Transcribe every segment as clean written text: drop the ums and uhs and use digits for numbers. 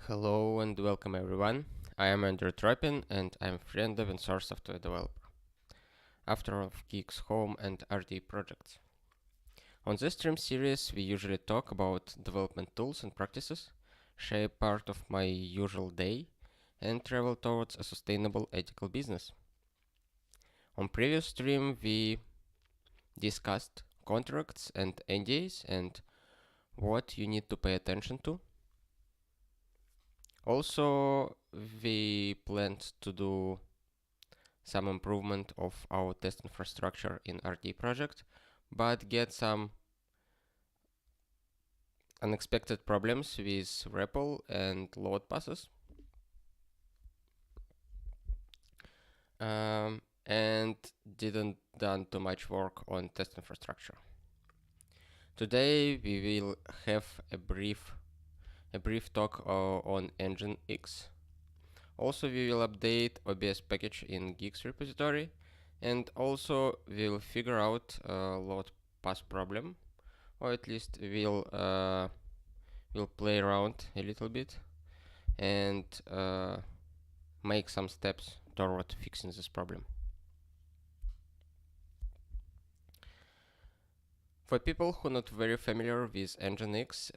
Hello and welcome everyone. I am Andrew Tropin and I'm friend open source software developer, author of Guix Home and RD projects. On this stream series, we usually talk about development tools and practices, share part of my usual day, and travel towards a sustainable ethical business. On previous stream, we discussed contracts and NDAs and what you need to pay attention to. Also, we planned to do some improvement of our test infrastructure in RT project, but get some unexpected problems with REPL and load passes. And didn't done too much work on test infrastructure. Today we will have a brief talk on Nginx. Also, we will update OBS package in guix repository, and also we'll figure out load pass problem, or at least we'll play around a little bit and make some steps toward fixing this problem. For people who are not very familiar with Nginx,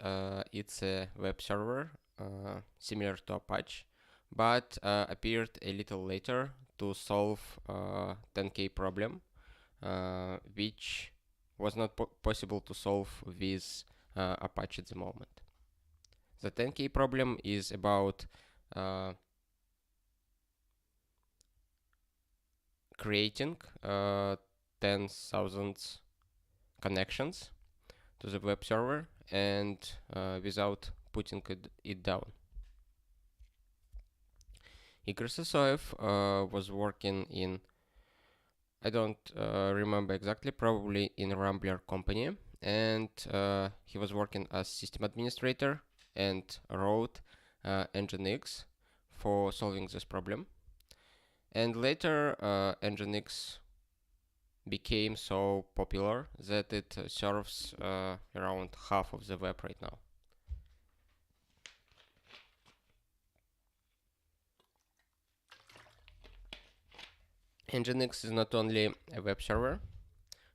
it's a web server similar to Apache, but appeared a little later to solve 10K problem, which was not possible to solve with Apache at the moment. The 10K problem is about creating 10,000 connections to the web server and without putting it down. Igor Sosoev was working in, I don't remember exactly, probably in Rambler company, and he was working as system administrator and wrote Nginx for solving this problem. And later Nginx became so popular that it serves around half of the web right now. Nginx is not only a web server,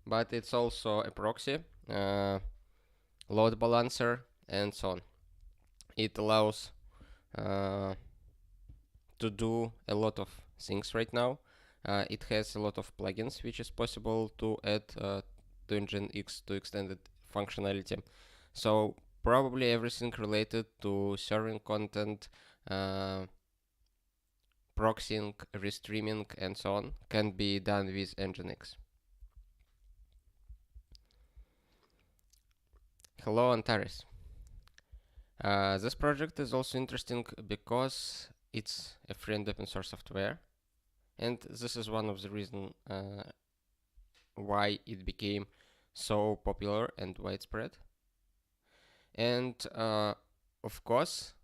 but it's also a proxy, load balancer, and so on. It allows to do a lot of things right now. It has a lot of plugins which is possible to add to Nginx to extended functionality. So probably everything related to serving content, proxying, restreaming, and so on can be done with Nginx. Hello, Antares. This project is also interesting because it's a free and open source software, and this is one of the reasons why it became so popular and widespread. And of course,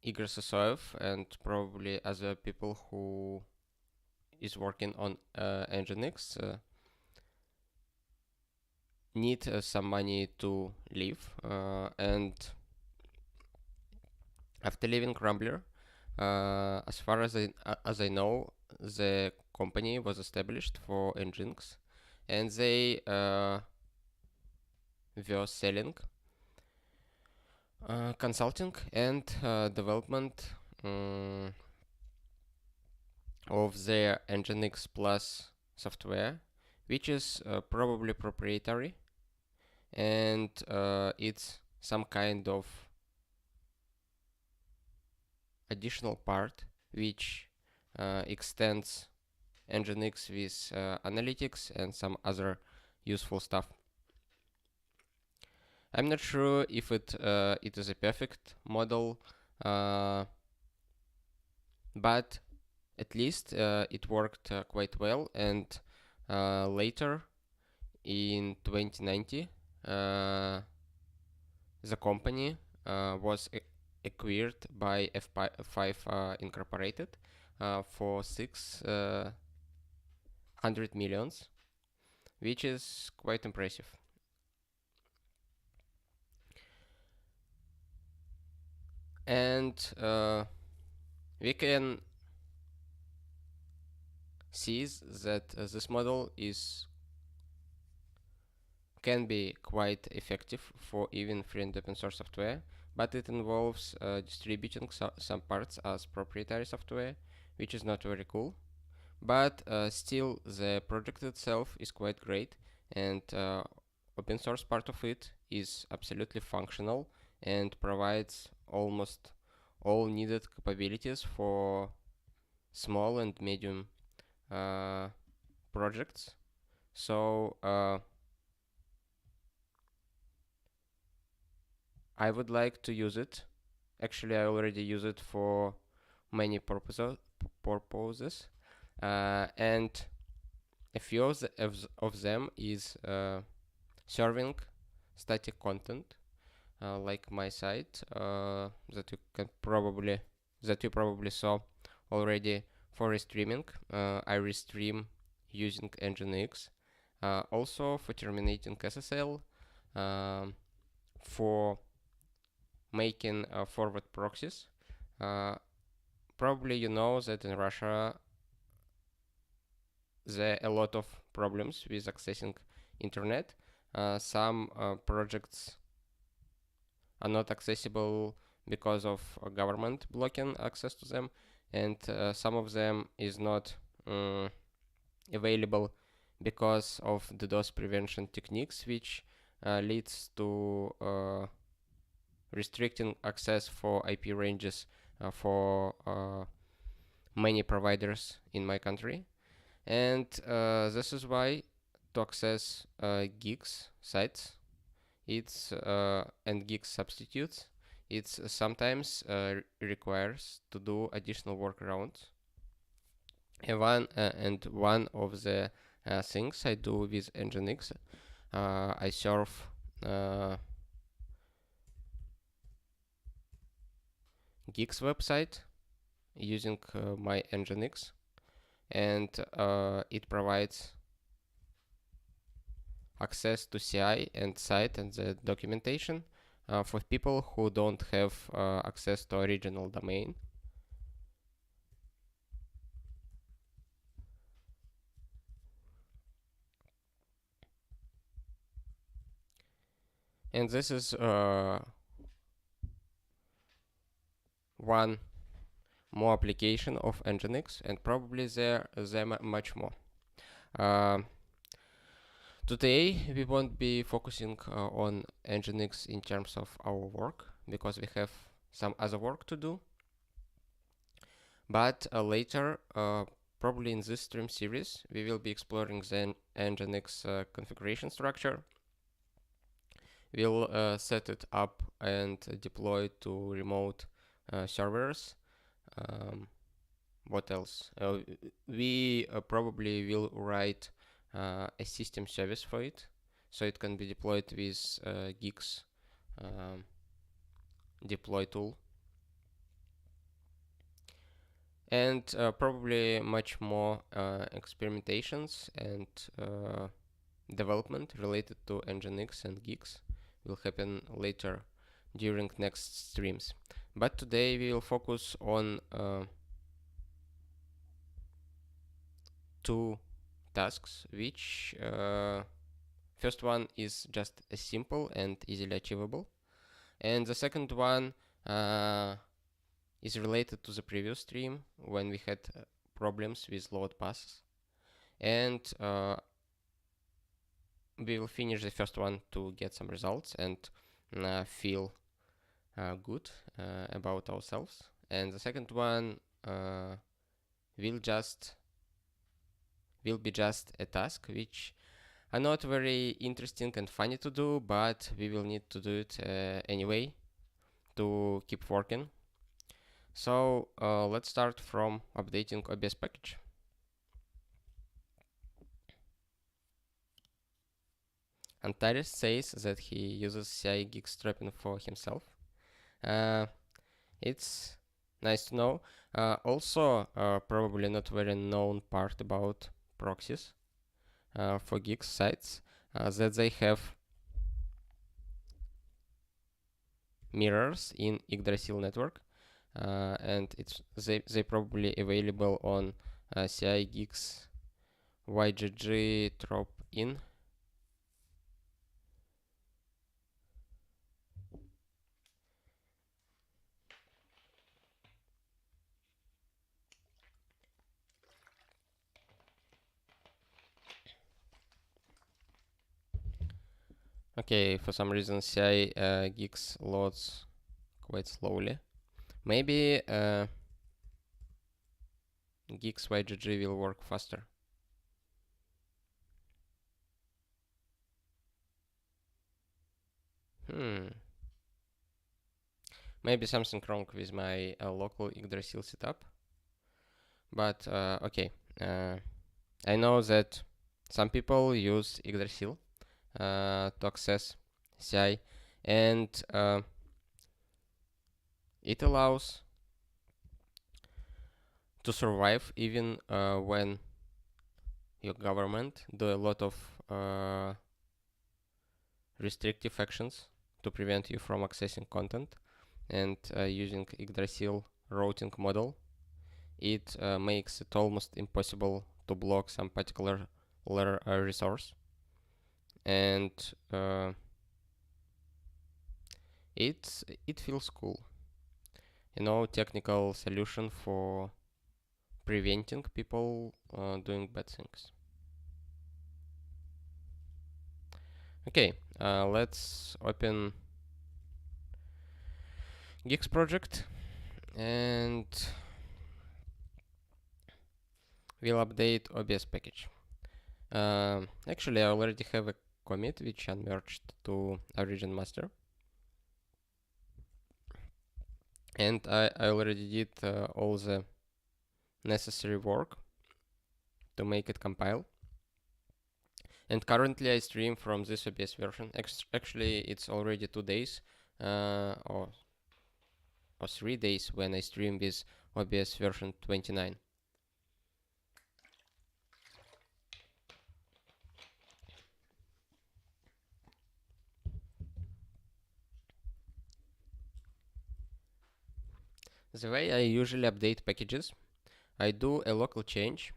Igor Sosoev and probably other people who is working on Nginx need some money to live, and after leaving Rambler, as far as I know, the company was established for Nginx, and they were selling consulting and development of their Nginx Plus software, which is probably proprietary, and it's some kind of additional part which extends Nginx with analytics and some other useful stuff. I'm not sure if it is a perfect model, but at least it worked quite well. And later in 2090, the company was acquired by F5 Incorporated for 600 millions, which is quite impressive. And we can see that this model can be quite effective for even free and open source software, but it involves distributing some parts as proprietary software, which is not very cool. But still, the project itself is quite great, and open source part of it is absolutely functional and provides almost all needed capabilities for small and medium projects. So I would like to use it. Actually, I already use it for many purposes, and a few of them is serving static content, like my site that you probably saw already for restreaming. I restream using Nginx. Also for terminating SSL, um, for making forward proxies. Uh, Probably you know that in Russia there are a lot of problems with accessing internet. Some projects are not accessible because of government blocking access to them, and some of them is not available because of the DOS prevention techniques, which leads to restricting access for IP ranges for many providers in my country. And this is why to access guix sites, and guix substitutes, it's sometimes requires to do additional workarounds. And one of the things I do with Nginx, I serve guix website using my Nginx, and it provides access to CI and site and the documentation for people who don't have access to original domain. And this is one more application of Nginx, and probably there are much more. Today we won't be focusing on Nginx in terms of our work, because we have some other work to do. But later, probably in this stream series, we will be exploring the Nginx configuration structure. We'll set it up and deploy it to remote servers. What else? We probably will write a system service for it, so it can be deployed with guix deploy tool, and probably much more experimentations and development related to Nginx and guix will happen later during next streams. But today we will focus on two tasks, which first one is just simple and easily achievable, and the second one is related to the previous stream when we had problems with load passes, and we will finish the first one to get some results and feel good about ourselves, and the second one will be just a task which are not very interesting and funny to do, but we will need to do it anyway to keep working. So let's start from updating OBS package. Antares says that he uses CI guix Tropin for himself. It's nice to know. Also, probably not very known part about proxies for guix sites, that they have mirrors in Yggdrasil network, and they probably available on CI, guix, YGG, Tropin. Okay, for some reason CI guix loads quite slowly. Maybe guix YGG will work faster. Maybe something wrong with my local Yggdrasil setup. But okay, I know that some people use Yggdrasil to access CI, and it allows to survive even when your government do a lot of restrictive actions to prevent you from accessing content, and using Yggdrasil routing model, it makes it almost impossible to block some particular resource, and it feels cool, technical solution for preventing people doing bad things. Okay, let's open Nginx project, and we'll update OBS package. Actually, I already have a commit which unmerged to origin master, and I already did all the necessary work to make it compile. And currently I stream from this OBS version. Actually, it's already 2 days or 3 days when I stream with OBS version 29. The way I usually update packages, I do a local change.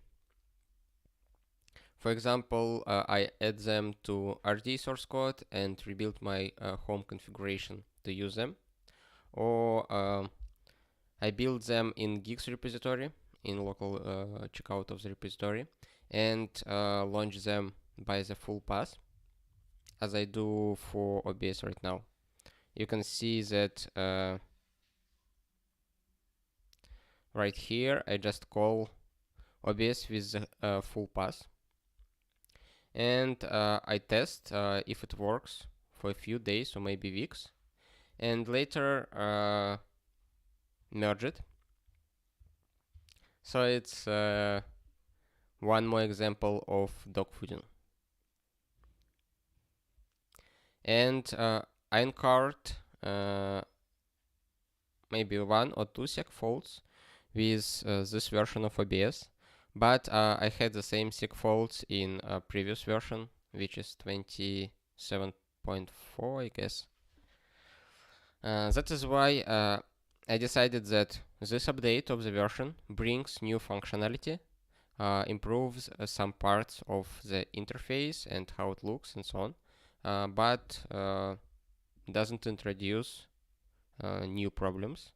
For example, I add them to RD source code and rebuild my home configuration to use them. Or I build them in guix repository, in local checkout of the repository, and launch them by the full path, as I do for OBS right now. You can see that right here I just call OBS with the full path, and I test if it works for a few days or maybe weeks, and later merge it. So it's one more example of dogfooding. And I encountered maybe 1 or 2 seg faults with this version of OBS, but I had the same seg faults in a previous version, which is 27.4, I guess. That is why I decided that this update of the version brings new functionality, improves some parts of the interface and how it looks and so on, but doesn't introduce new problems,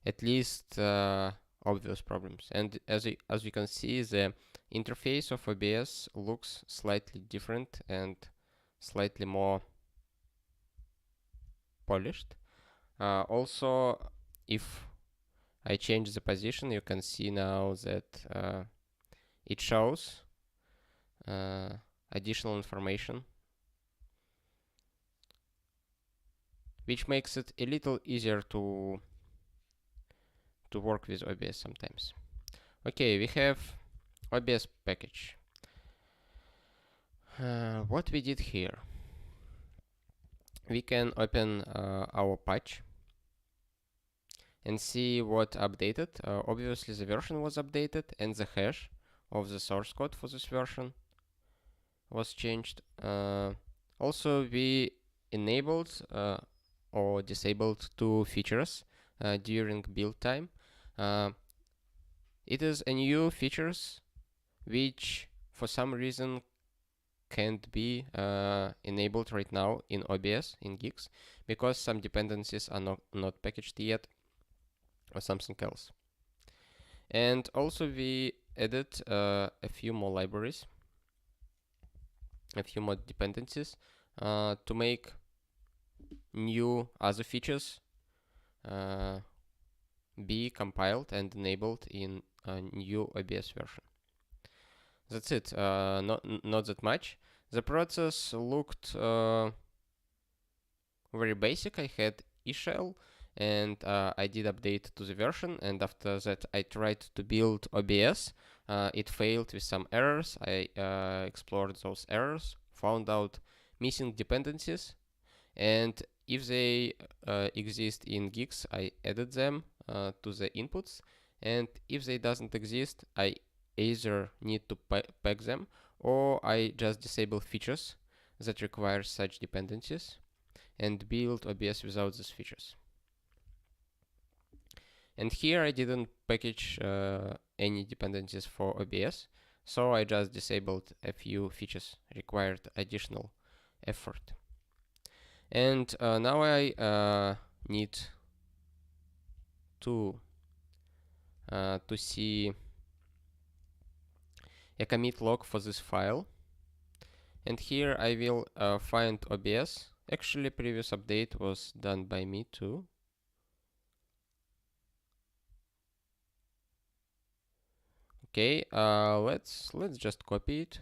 at least obvious problems. And as you can see, the interface of OBS looks slightly different and slightly more polished. Also, if I change the position, you can see now that it shows additional information, which makes it a little easier to work with OBS sometimes. Okay, we have OBS package. What we did here, we can open our patch and see what updated. Obviously the version was updated and the hash of the source code for this version was changed. Also we enabled or disabled two features during build time. It is a new features which for some reason can't be enabled right now in OBS, in Guix, because some dependencies are not packaged yet or something else. And also we added a few more libraries, a few more dependencies to make new other features be compiled and enabled in a new OBS version. That's it. Not that much. The process looked very basic. I had eShell and I did update to the version, and after that I tried to build OBS. It failed with some errors. I explored those errors, found out missing dependencies, and if they exist in Guix, I added them to the inputs, and if they doesn't exist, I either need to pack them, or I just disable features that require such dependencies and build OBS without these features. And here I didn't package any dependencies for OBS, so I just disabled a few features required additional effort. And now I need to see a commit log for this file. And here I will find OBS. Actually, previous update was done by me too. Okay, let's just copy it.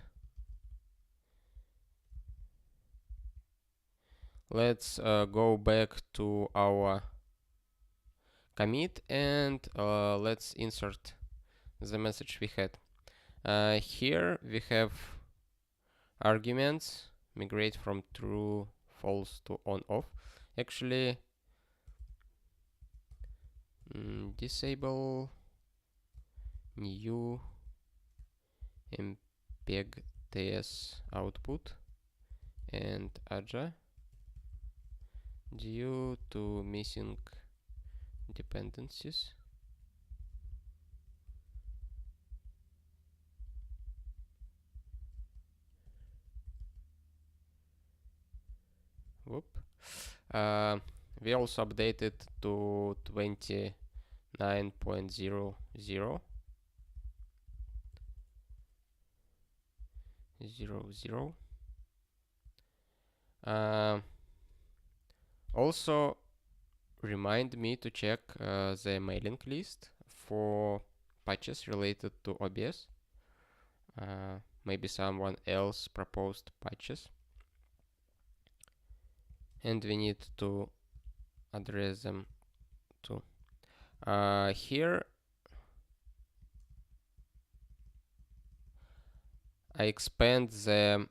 Let's go back to our commit and let's insert the message we had. Here we have arguments, migrate from true, false to on, off. Actually, disable new mpeg ts output and aja due to missing dependencies. Whoop. We also updated to 29.00. Also remind me to check the mailing list for patches related to OBS. Maybe someone else proposed patches, and we need to address them too. Here I expand the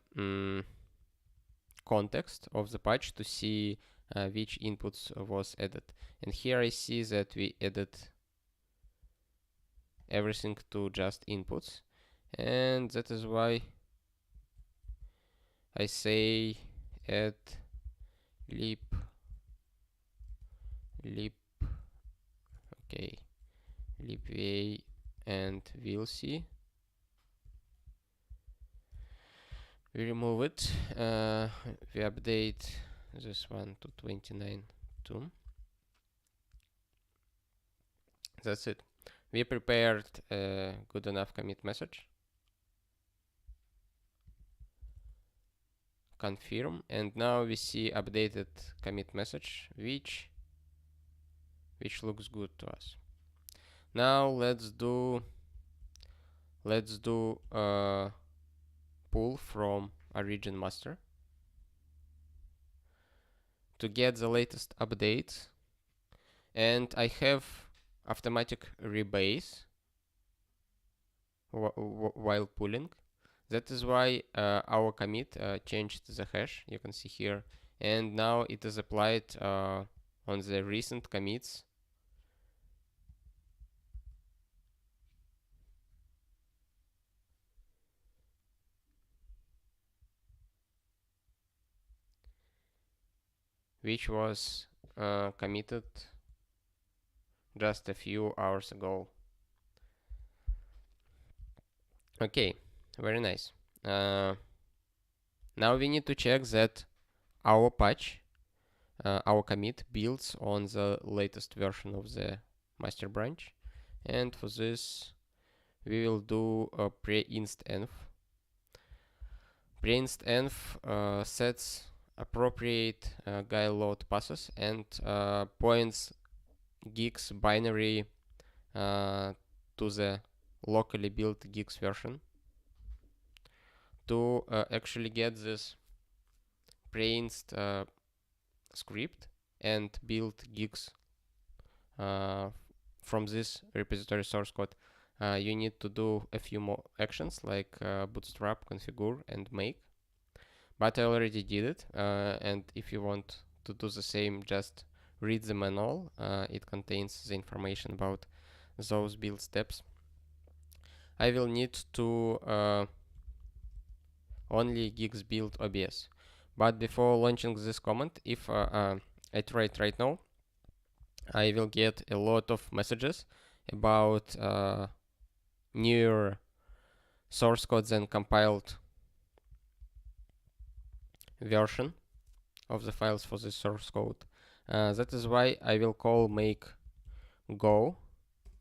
context of the patch to see which inputs was added. And here I see that we added everything to just inputs, and that is why I say add lib okay, libva, and we'll see. We remove it. We update this one to 29.2. That's it. We prepared a good enough commit message. Confirm, and now we see updated commit message, which looks good to us. Now let's do pull from origin master to get the latest updates, and I have automatic rebase while pulling. That is why our commit changed the hash, you can see here, and now it is applied on the recent commits. Which was committed just a few hours ago. Okay, very nice. Now we need to check that our patch, our commit builds on the latest version of the master branch. And for this, we will do a pre-inst env. Pre-inst env sets appropriate guile load passes and points guix binary to the locally built guix version. To actually get this pre-inst script and build guix from this repository source code, you need to do a few more actions like bootstrap, configure, and make. But I already did it, and if you want to do the same, just read the manual. It contains the information about those build steps. I will need to only guix build OBS. But before launching this command, if I try it right now, I will get a lot of messages about newer source code than compiled version of the files for this source code. That is why I will call make go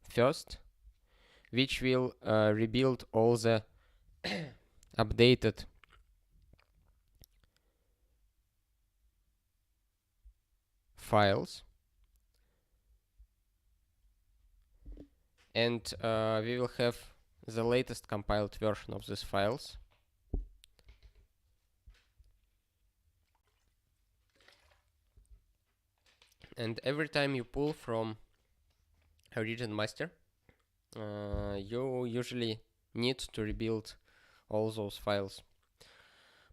first, which will rebuild all the updated files, and we will have the latest compiled version of these files. And every time you pull from a region master, you usually need to rebuild all those files.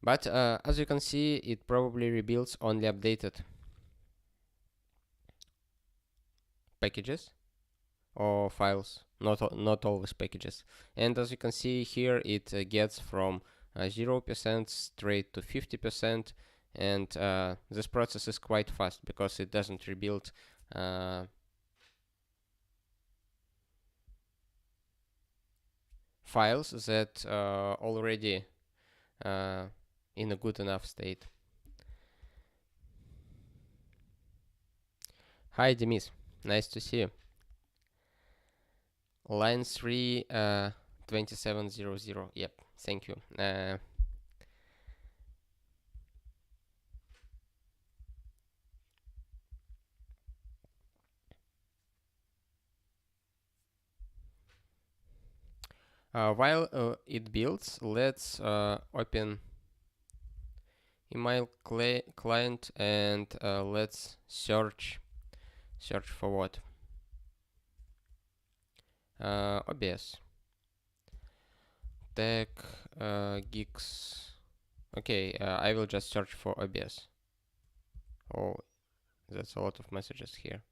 But as you can see, it probably rebuilds only updated packages or files, not always packages. And as you can see here, it gets from 0% straight to 50%, and this process is quite fast because it doesn't rebuild files that already in a good enough state. Hi Demis, nice to see you. Line 3 2700. Yep, thank you. While it builds, let's open email client and let's search for what? OBS tag guix. Okay, I will just search for OBS. Oh, that's a lot of messages here.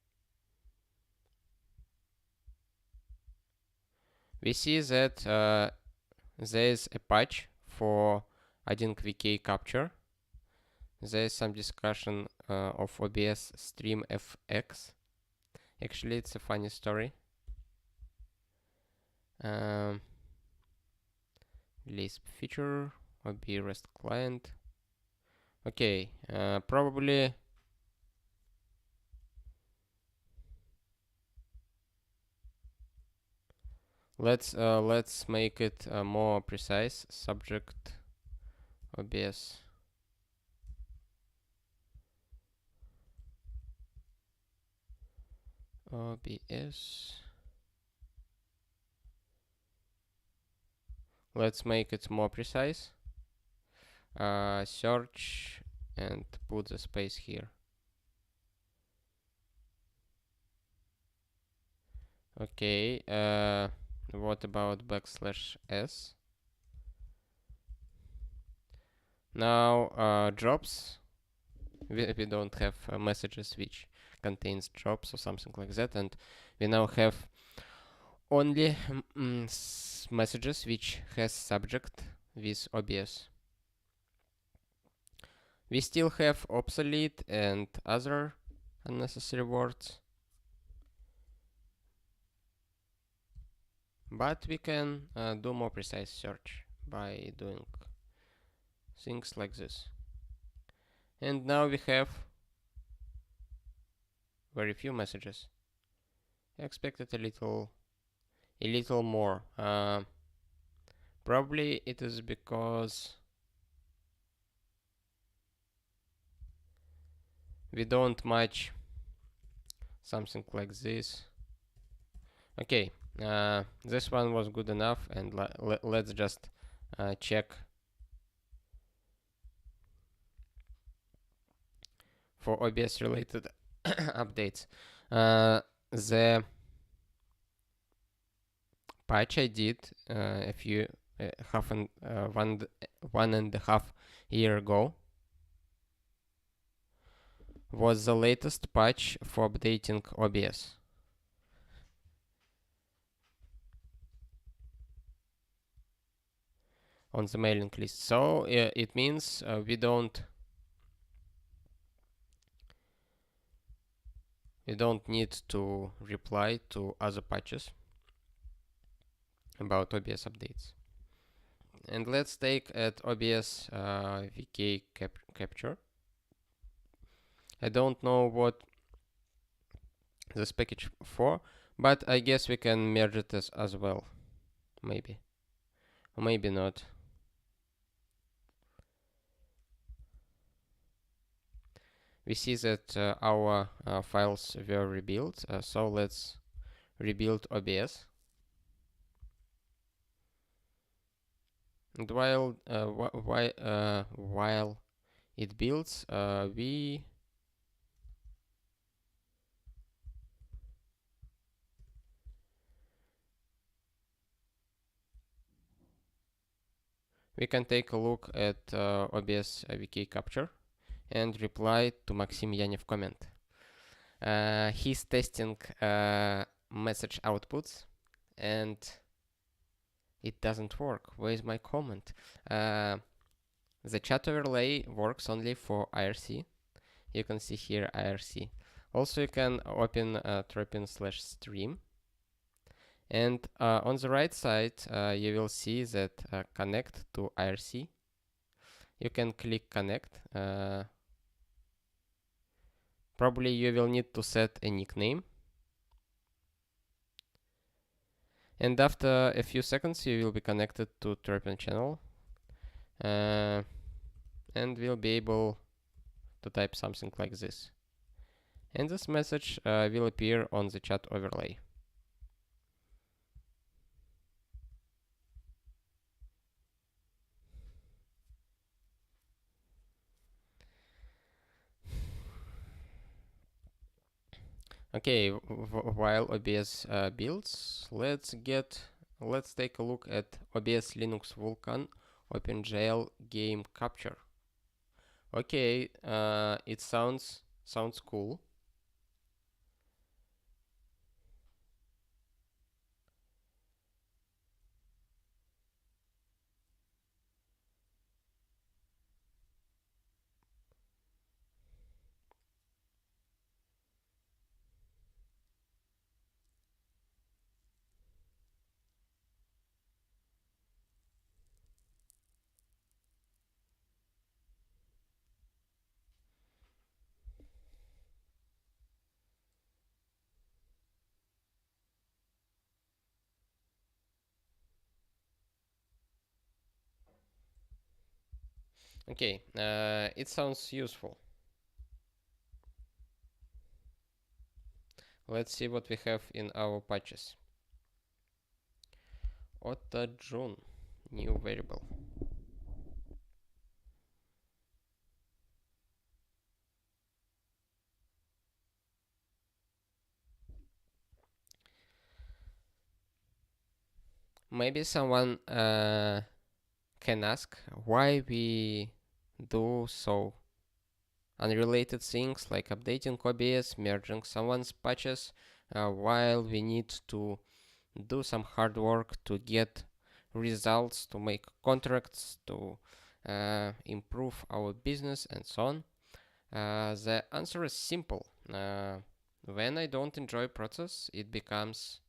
We see that there is a patch for adding VK capture. There is some discussion of OBS stream FX. Actually, it's a funny story. Lisp feature, OB REST client. Okay, probably let's make it more precise. Subject OBS. OBS. Let's make it more precise. Search and put the space here. Okay, what about \s? Now jobs. We don't have messages which contains jobs or something like that, and we now have only messages which has subject with OBS. We still have obsolete and other unnecessary words. But we can do more precise search by doing things like this. And now we have very few messages. I expected a little more. Probably it is because we don't match something like this. Okay, this one was good enough, and let's just check for OBS related updates. The patch I did a few one and a half year ago was the latest patch for updating OBS. On the mailing list. So it means we don't need to reply to other patches about OBS updates. And let's take at OBS VK capture. I don't know what this package for, but I guess we can merge it as well. Maybe. Or maybe not. We see that our files were rebuilt, so let's rebuild OBS. And while it builds, we can take a look at OBS VK capture and reply to Maxim Yanev comment. He's testing message outputs and it doesn't work. Where is my comment? The chat overlay works only for IRC. You can see here IRC. Also, you can open Tropin/stream. And on the right side, you will see that connect to IRC. You can click connect. Probably you will need to set a nickname. And after a few seconds, you will be connected to Tropin channel. And we'll be able to type something like this. And this message will appear on the chat overlay. Okay, while OBS builds, let's take a look at OBS Linux Vulkan OpenGL game capture. Okay, it sounds cool. Okay, it sounds useful. Let's see what we have in our patches. AutoJune, new variable. Maybe someone can ask why we do so unrelated things like updating OBS, merging someone's patches, while we need to do some hard work to get results, to make contracts, to improve our business and so on. The answer is simple. Uh, when I don't enjoy process, it becomes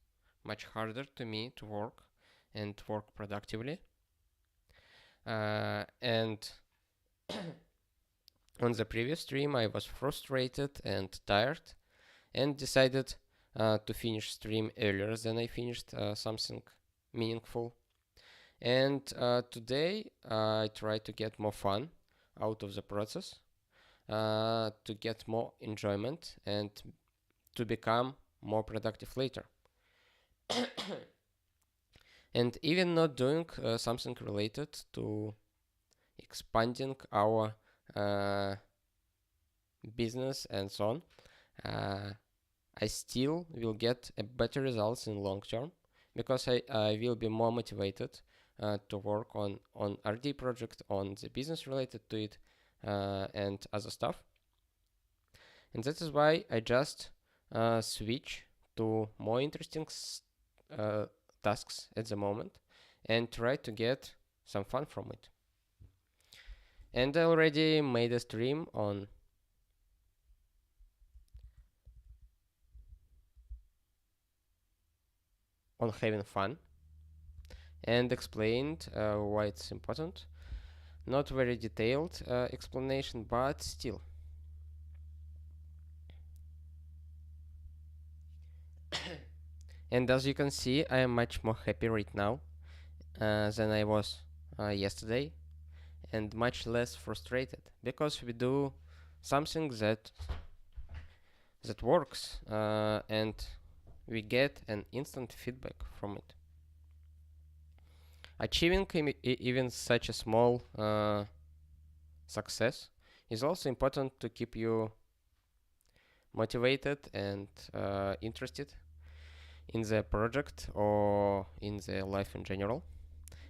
much harder to me to work and work productively. And on the previous stream, I was frustrated and tired and decided to finish stream earlier than I finished something meaningful. And today I try to get more fun out of the process, to get more enjoyment and to become more productive later. And even not doing something related to expanding our uh, business and so on, I still will get a better results in long term because I will be more motivated to work on RD project, on the business related to it, and other stuff. And that is why I just switch to more interesting tasks at the moment and try to get some fun from it. And I already made a stream on having fun and explained why it's important. Not very detailed explanation, but still. And as you can see, I am much more happy right now than I was yesterday, and much less frustrated because we do something that works, and we get an instant feedback from it. Achieving even such a small success is also important to keep you motivated and interested in the project or in the life in general.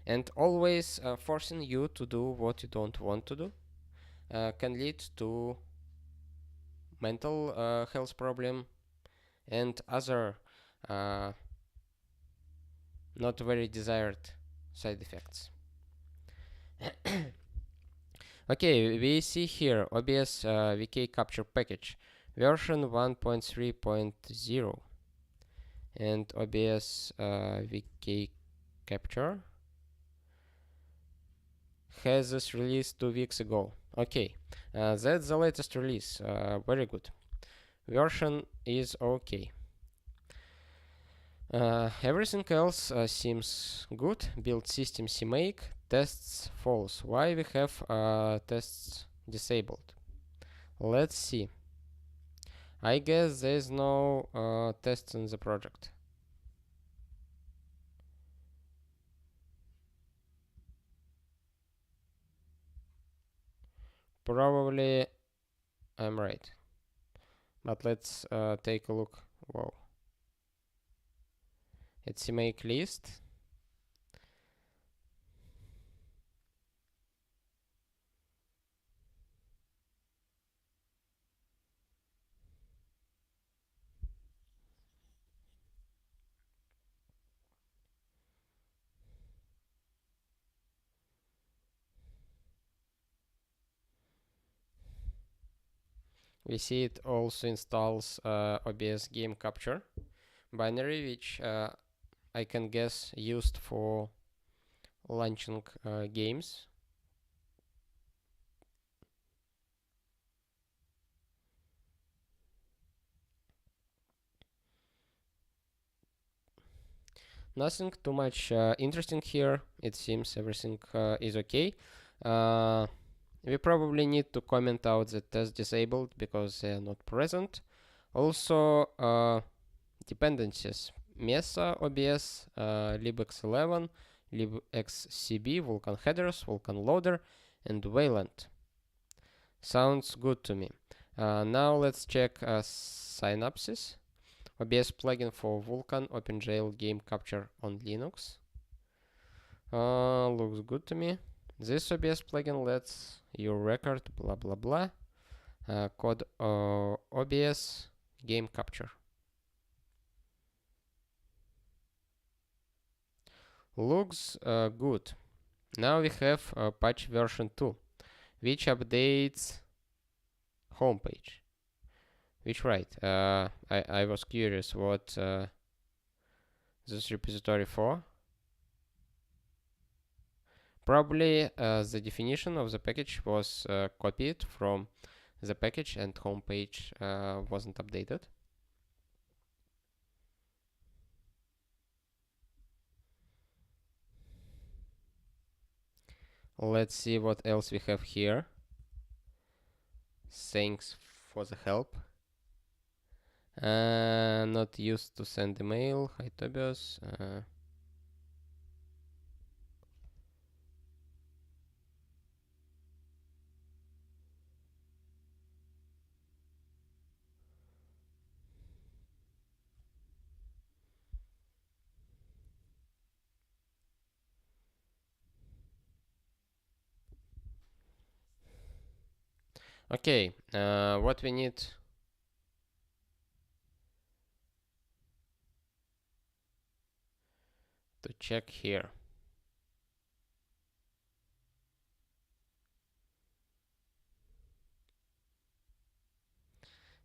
And always forcing you to do what you don't want to do can lead to mental health problem and other not very desired side effects. Okay, we see here OBS VK capture package version 1.3.0 and OBS VK capture has this release 2 weeks ago. Okay, that's the latest release. Very good. Version is okay. Everything else seems good. Build system CMake, tests false. Why we have tests disabled? Let's see. I guess there's no tests in the project. Probably I'm right. But let's take a look. Whoa. It's CMake list. We see it also installs OBS game capture binary, which I can guess used for launching games. Nothing too much interesting here. It seems everything is okay. We probably need to comment out the test disabled because they are not present. Also, dependencies: Mesa, OBS, libx11, libxcb, Vulkan headers, Vulkan loader, and Wayland. Sounds good to me. Now let's check synapses. OBS plugin for Vulkan OpenGL game capture on Linux. Looks good to me. This OBS plugin lets you record blah blah blah code OBS game capture. Looks good. Now we have patch version 2, which updates homepage. Which right? I was curious what this repository for. Probably the definition of the package was copied from the package and homepage wasn't updated. Let's see what else we have here. Thanks for the help. Not used to send email. Hi Tobias. Okay, what we need to check here.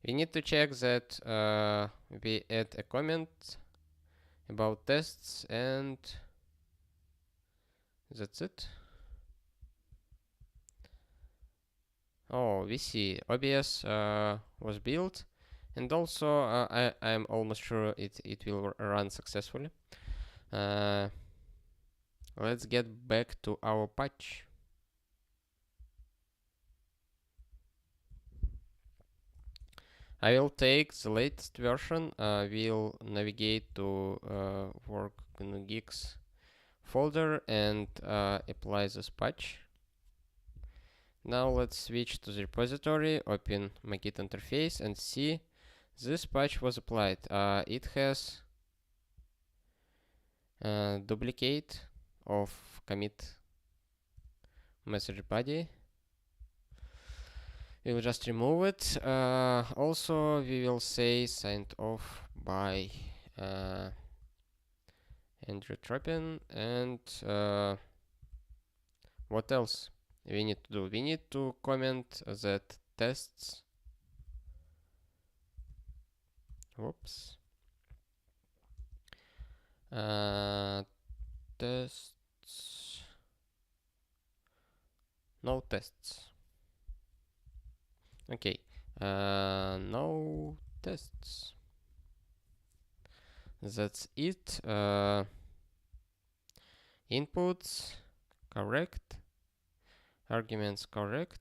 We need to check that we add a comment about tests, and that's it. Oh, we see OBS was built, and also I'm almost sure it will run successfully. Let's get back to our patch. I will take the latest version. We'll navigate to work Nginx folder and apply this patch. Now let's switch to the repository, open my Git interface, and see this patch was applied. It has duplicate of commit message body. We will just remove it. Also, we will say signed off by Andrew Tropin. And what else we need to do? We need to comment that tests. Whoops. Tests. No tests. Okay. No tests. That's it. Inputs correct. Arguments correct.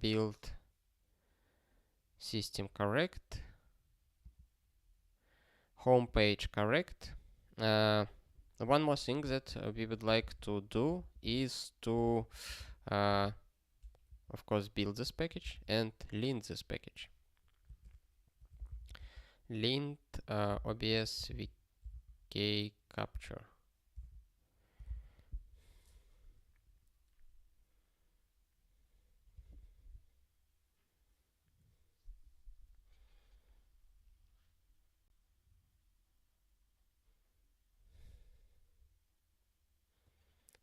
Build system correct. Homepage correct. One more thing that we would like to do is to of course build this package and lint this package. Lint OBS VK capture.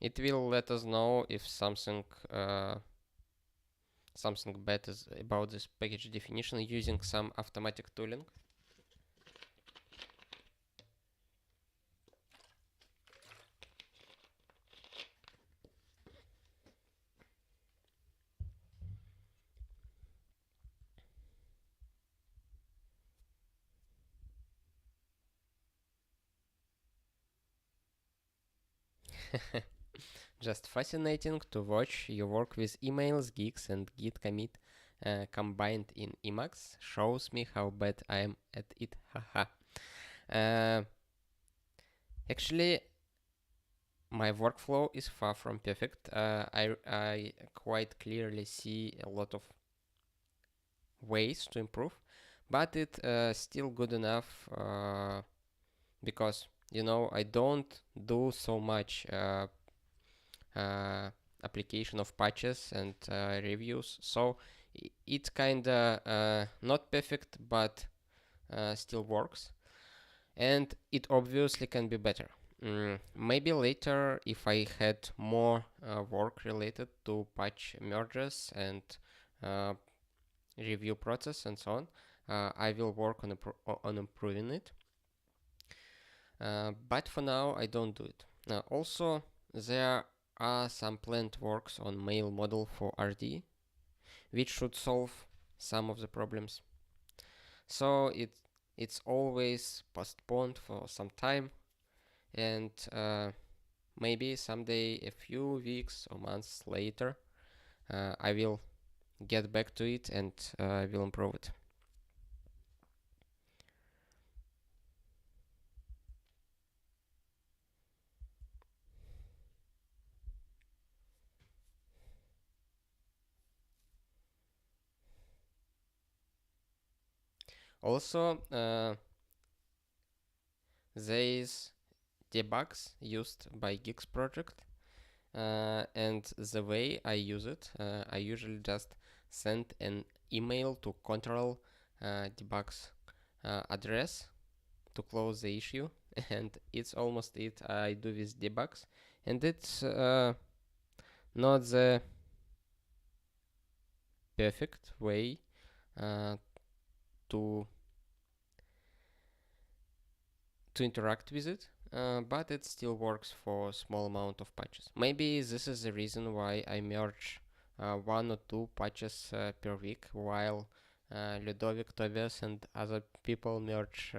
It will let us know if something bad is about this package definition using some automatic tooling. Just fascinating to watch you work with emails, gigs, and git commit combined in emacs. Shows me how bad I am at it. Haha. Actually, my workflow is far from perfect. I quite clearly see a lot of ways to improve, but it's still good enough because I don't do so much application of patches and reviews, so it's kinda not perfect, but still works, and it obviously can be better. Maybe later, if I had more work related to patch merges and review process and so on, I will work on improving it. But for now, I don't do it. Also, there are some planned works on mail model for RD, which should solve some of the problems. So it's always postponed for some time, and maybe someday, a few weeks or months later, I will get back to it and I will improve it. Also, there is debugs used by Guix project, and the way I use it, I usually just send an email to control debugs address to close the issue, and it's almost it I do with debugs, and it's not the perfect way uh, to interact with it, but it still works for a small amount of patches. Maybe this is the reason why I merge 1 or 2 patches per week, while Ludovic, Tobias, and other people merge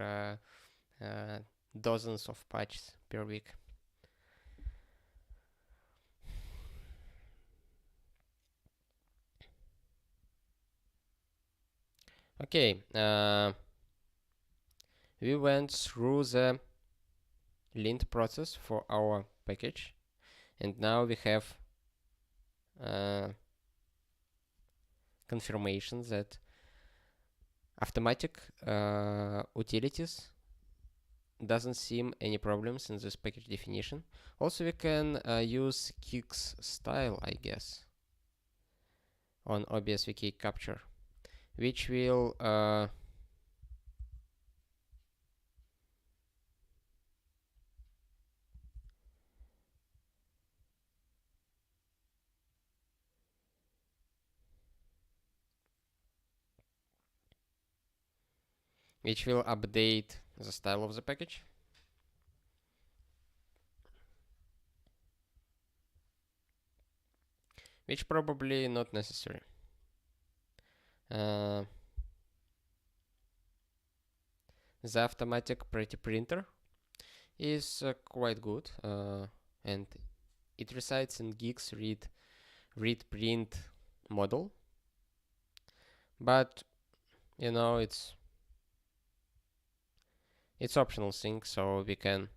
dozens of patches per week. Okay, we went through the lint process for our package, and now we have confirmation that automatic utilities doesn't seem any problems in this package definition. Also, we can use guix style, I guess, on OBSVK capture, which will update the style of the package. Which probably not necessary. The automatic pretty printer is quite good, and it resides in guix read print model, but you know it's optional thing, so we can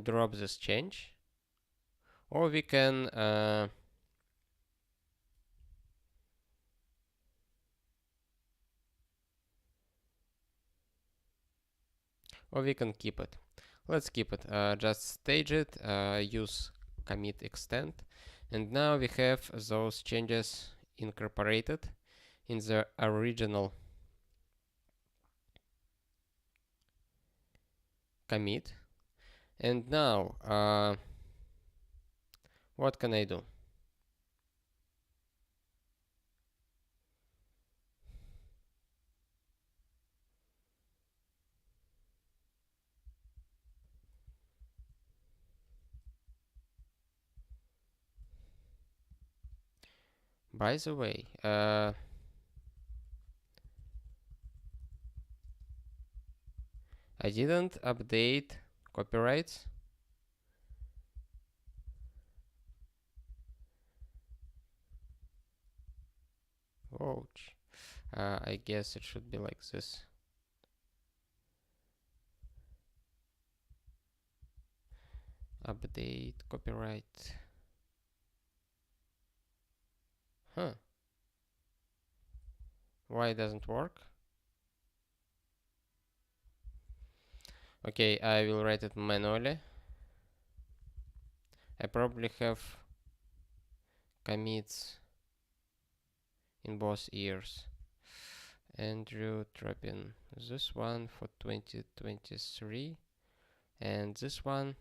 drop this change, or we can keep it. Let's keep it. Just stage it, use commit extend, and now we have those changes incorporated in the original commit. And now, what can I do? By the way, I didn't update copyrights. Ouch. I guess it should be like this. Update copyright. Huh. Why it doesn't work? Okay, I will write it manually. I probably have commits in both years. Andrew Tropin. This one for 2023, and this one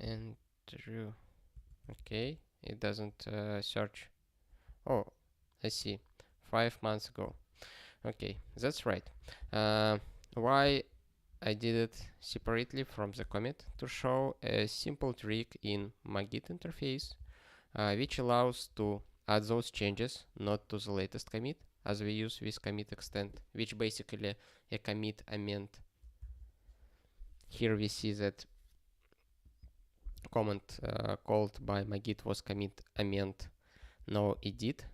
Andrew. Okay, it doesn't search. Oh, I see. 5 months ago. Okay, that's right. Why I did it separately from the commit to show a simple trick in Magit interface, which allows to add those changes not to the latest commit, as we use with commit extend, which basically a commit amend. Here we see that command called by Magit was commit amend no edit.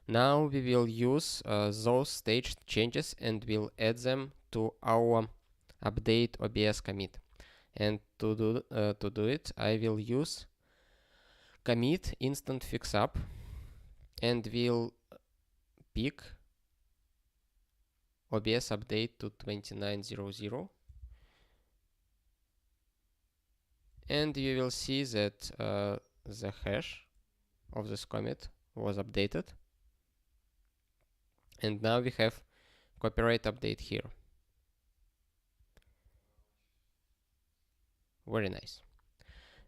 Now we will use those staged changes and we'll add them to our update OBS commit. And to do it, I will use commit instant fix up and we'll pick OBS update to 2900. And you will see that the hash of this commit was updated. And now we have copyright update here. Very nice.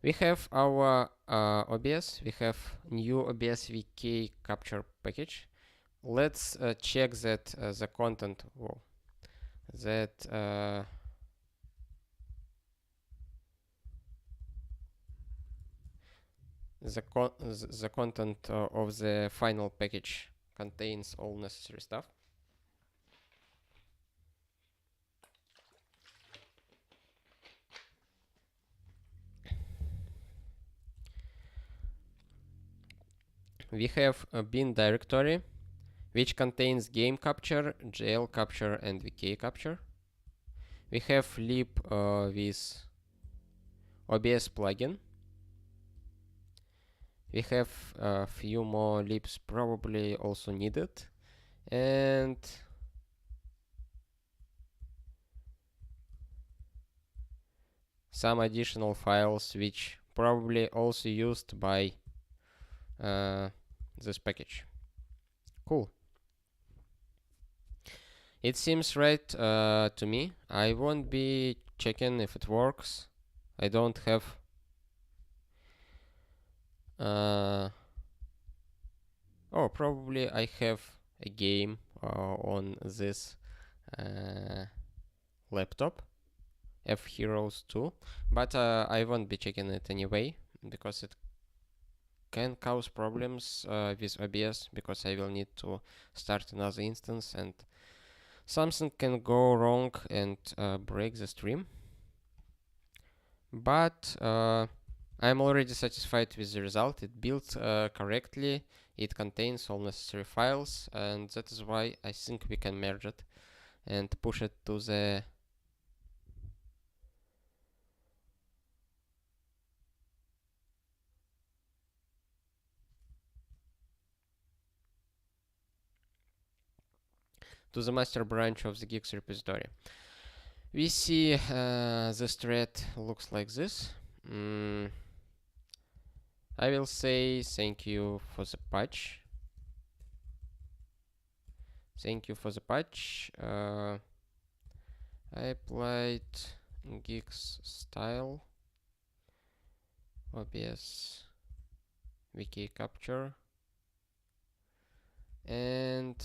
We have our OBS. We have new OBS VK capture package. Let's check that the content that the content of the final package contains all necessary stuff. We have a bin directory which contains game capture, GL capture, and VK capture. We have lib with OBS plugin. We have a few more libs probably also needed, and some additional files which probably also used by this package. Cool. It seems right to me. I won't be checking if it works. I don't have oh, probably I have a game on this laptop, F Heroes 2, but I won't be checking it anyway because it can cause problems with OBS, because I will need to start another instance and something can go wrong and break the stream. But I'm already satisfied with the result. It built correctly, it contains all necessary files, and that is why I think we can merge it and push it to the master branch of the guix repository. We see this thread looks like this. I will say thank you for the patch. Thank you for the patch. I applied guix style OBS wiki capture and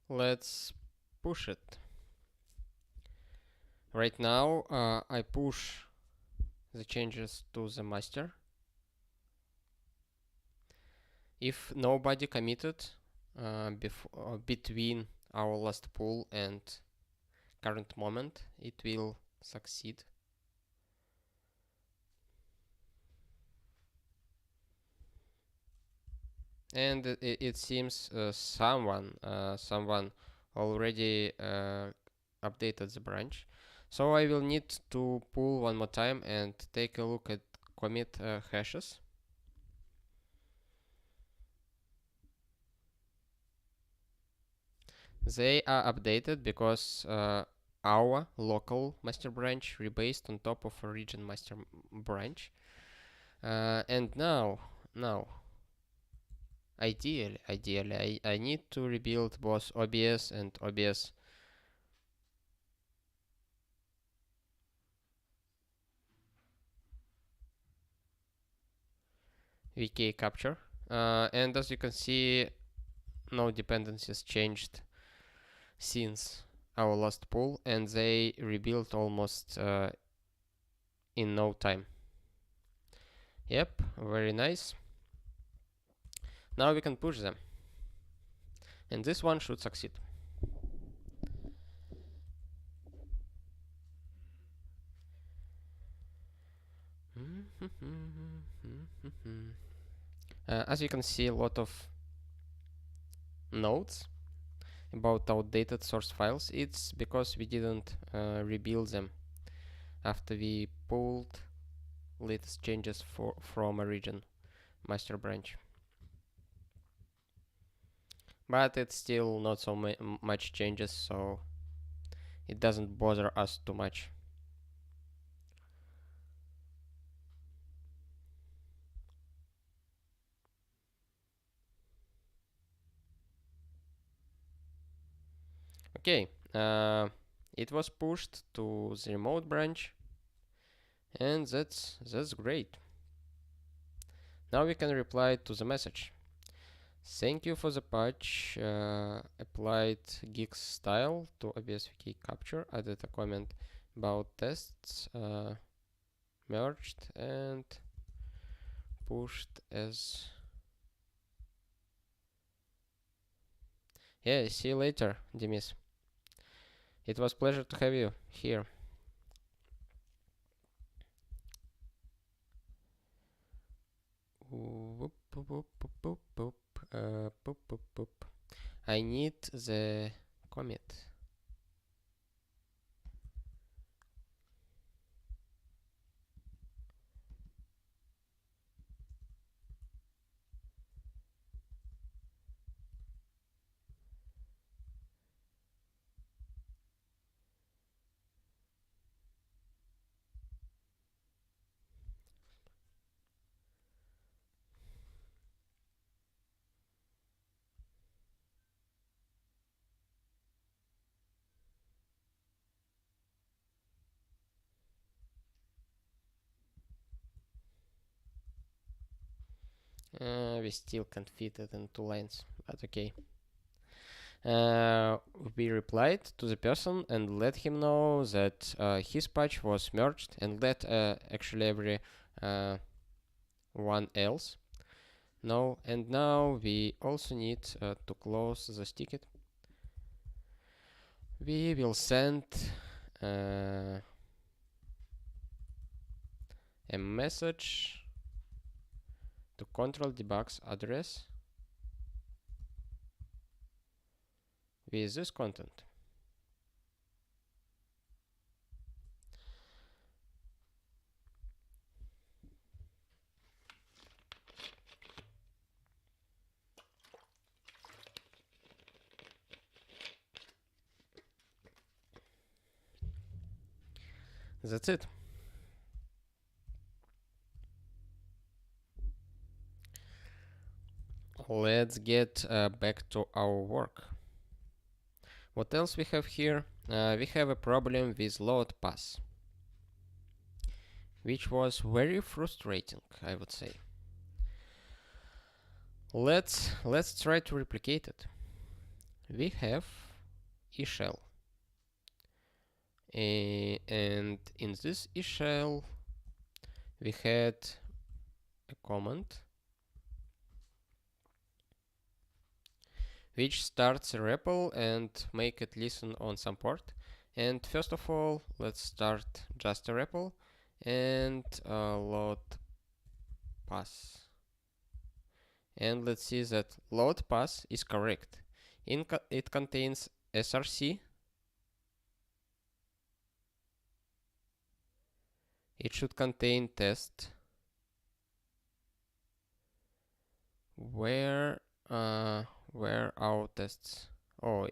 let's push it. Right now I push the changes to the master. If nobody committed between our last pull and current moment, it will succeed. And it seems someone already updated the branch. So I will need to pull one more time and take a look at commit hashes. They are updated because our local master branch rebased on top of origin master branch. And now, ideally, I need to rebuild both OBS and OBS VK capture. And as you can see, no dependencies changed since our last pull, and they rebuilt almost in no time. Yep, very nice. Now we can push them, and this one should succeed. As you can see, a lot of notes about outdated source files. It's because we didn't rebuild them after we pulled latest changes from origin master branch. But it's still not so much changes, so it doesn't bother us too much. Okay, it was pushed to the remote branch, and that's great. Now we can reply to the message. Thank you for the patch. Applied guix style to OBSVK capture. Added a comment about tests. Merged and pushed as. Yeah, see you later, Demis. It was pleasure to have you here. I need the commit. We still can't fit it in 2 lines, but okay. We replied to the person and let him know that his patch was merged, and let actually every one else know. And now we also need to close this ticket. We will send a message to control debug's address with this content. That's it. Let's get back to our work. What else we have here? We have a problem with load pass, which was very frustrating, I would say. Let's try to replicate it. We have e-shell, and in this e-shell we had a command which starts a REPL and make it listen on some port. And first of all, let's start just a REPL and load pass. And let's see that load pass is correct. It contains src. It should contain test. Where our tests? Oh,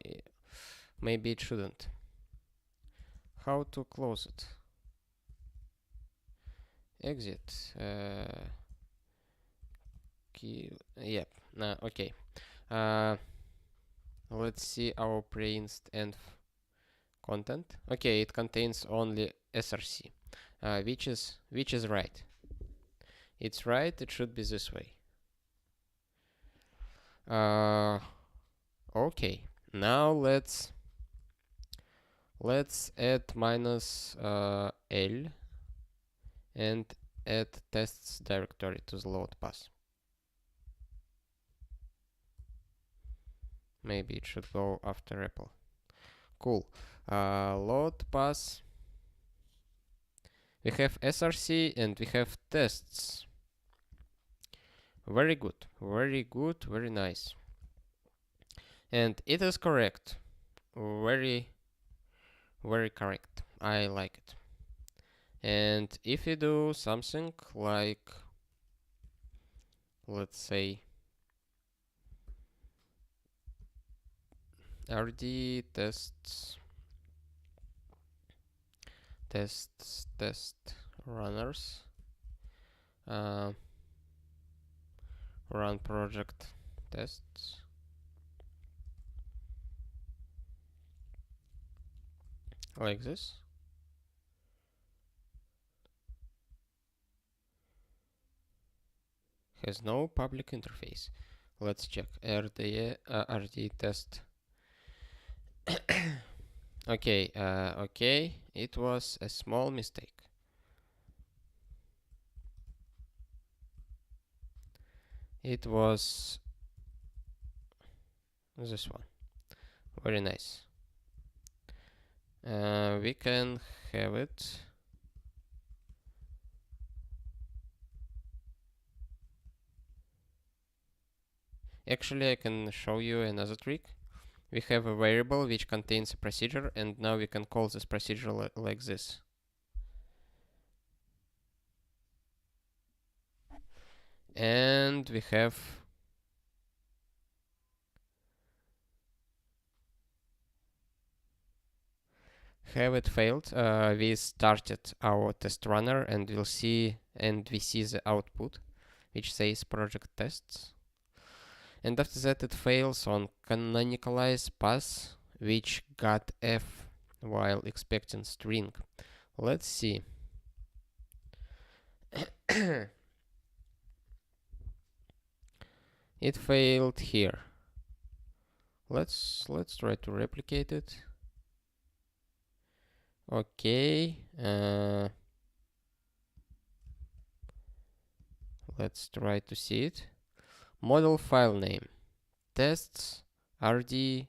Maybe it shouldn't. How to close it? Exit. Yep. Okay. Uh, let's see our pre-inst env content. Okay, it contains only src, which is right. It's right. It should be this way. Okay. Now let's add minus l and add tests directory to the load pass. Maybe it should go after REPL. Cool. Load pass. We have src and we have tests. Very good. Very good. Very nice. And it is correct. Very, very correct. I like it. And if you do something like, let's say, rd tests test runners run project tests like this. Has no public interface. Let's check rd test. Okay, okay, it was a small mistake. It was this one. Very nice. We can have it. Actually, I can show you another trick. We have a variable which contains a procedure, and now we can call this procedure like this. And we have it failed. We started our test runner, and we see the output which says project tests. And after that it fails on canonicalize pass, which got f while expecting string. Let's see. It failed here. Let's try to replicate it. Okay. Let's try to see it. Model file name tests rd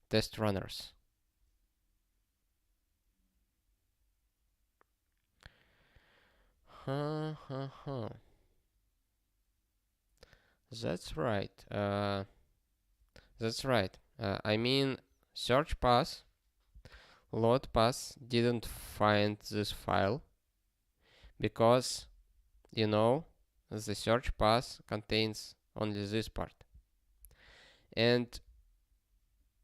test runners. That's right. That's right. I mean, search pass, load pass didn't find this file because, you know, the search pass contains only this part. And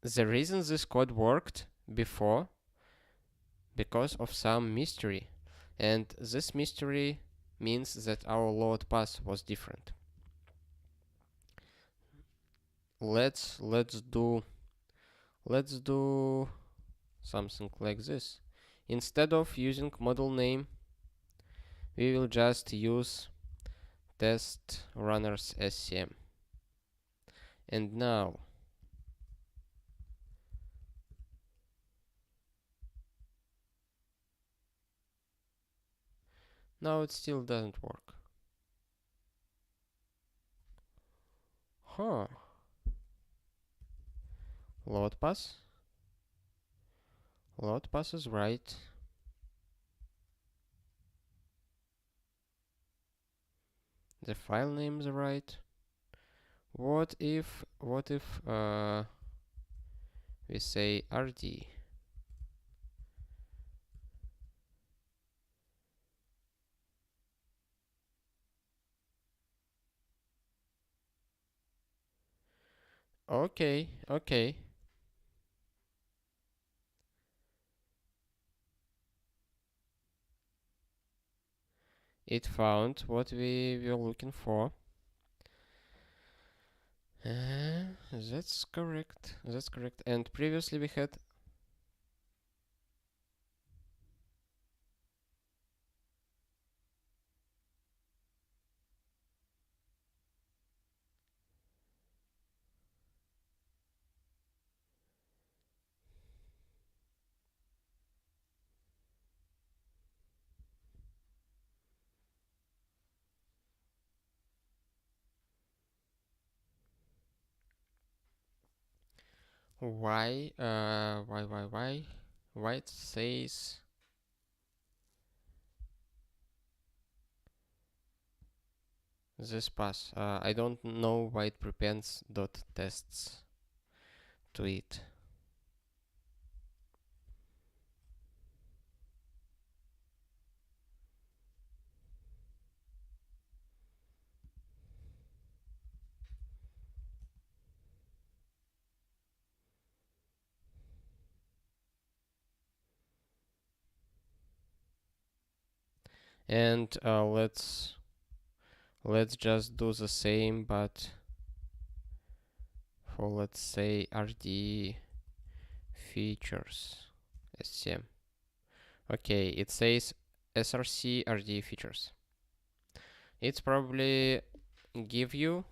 the reason this code worked before, because of some mystery. And this mystery means that our load pass was different. Let's do something like this. Instead of using model name, we will just use test runners scm. And now it still doesn't work. Load pass is right. The file name is right. What if we say rd? Okay. It found what we were looking for. That's correct. That's correct. And previously we had why it says this pass. I don't know why it prepends dot tests to it. And let's just do the same, but for, let's say, RD features SCM. Okay, it says src RD features. It's probably give you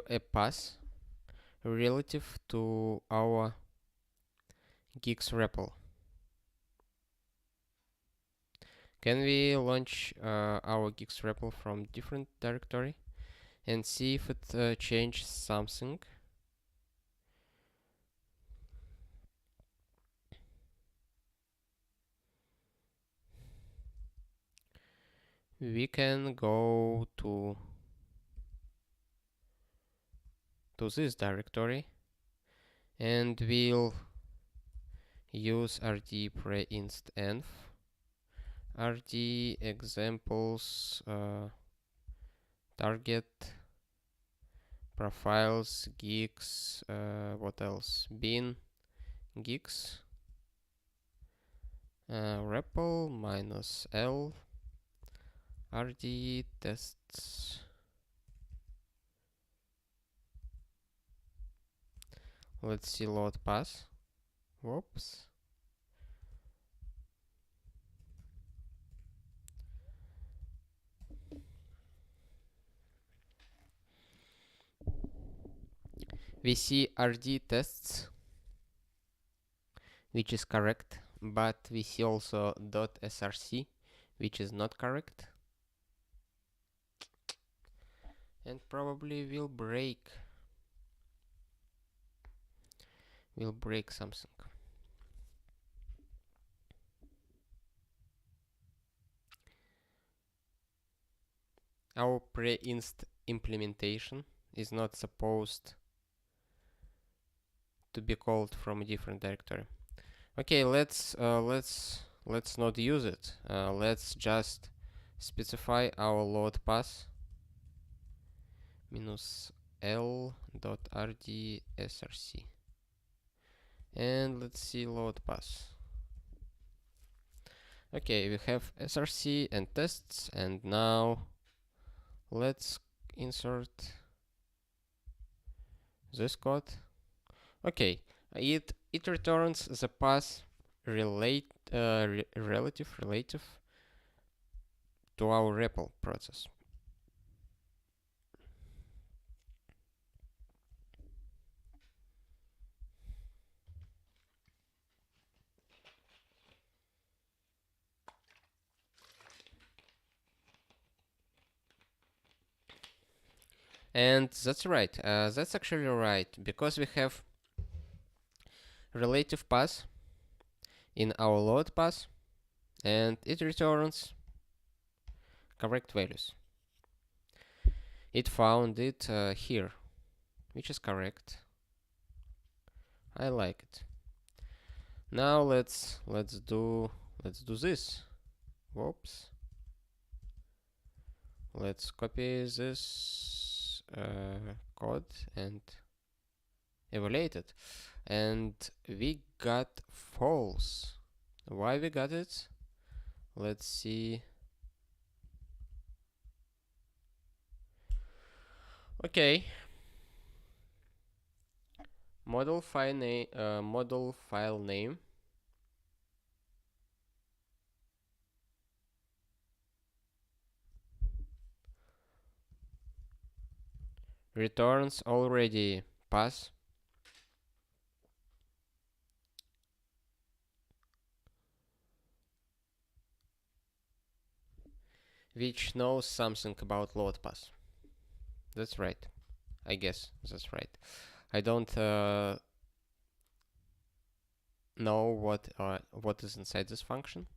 a pass relative to our guix REPL. Can we launch our guix REPL from different directory and see if it changes something? We can go to this directory and we'll use rd pre-inst env rd examples target profiles guix what else bin guix REPL -l rd tests. Let's see load pass. Whoops. We see rd tests, which is correct, but we see also .src, which is not correct, and probably will break something. Our pre-inst implementation is not supposed to be called from a different directory. Okay, let's not use it. Let's just specify our load pass -l.rd_src, and let's see load pass. Okay, we have src and tests, and now let's insert this code. Okay, it returns the path relative to our REPL process. And that's right, that's actually right, because we have relative path in our load path, and it returns correct values. It found it here, which is correct. I like it. Now let's do this. Whoops. Let's copy this code and evaluated, and we got false. Why we got it? Let's see. Okay. Model file name returns already pass, which knows something about load pass. That's right. I guess that's right. I don't know what is inside this function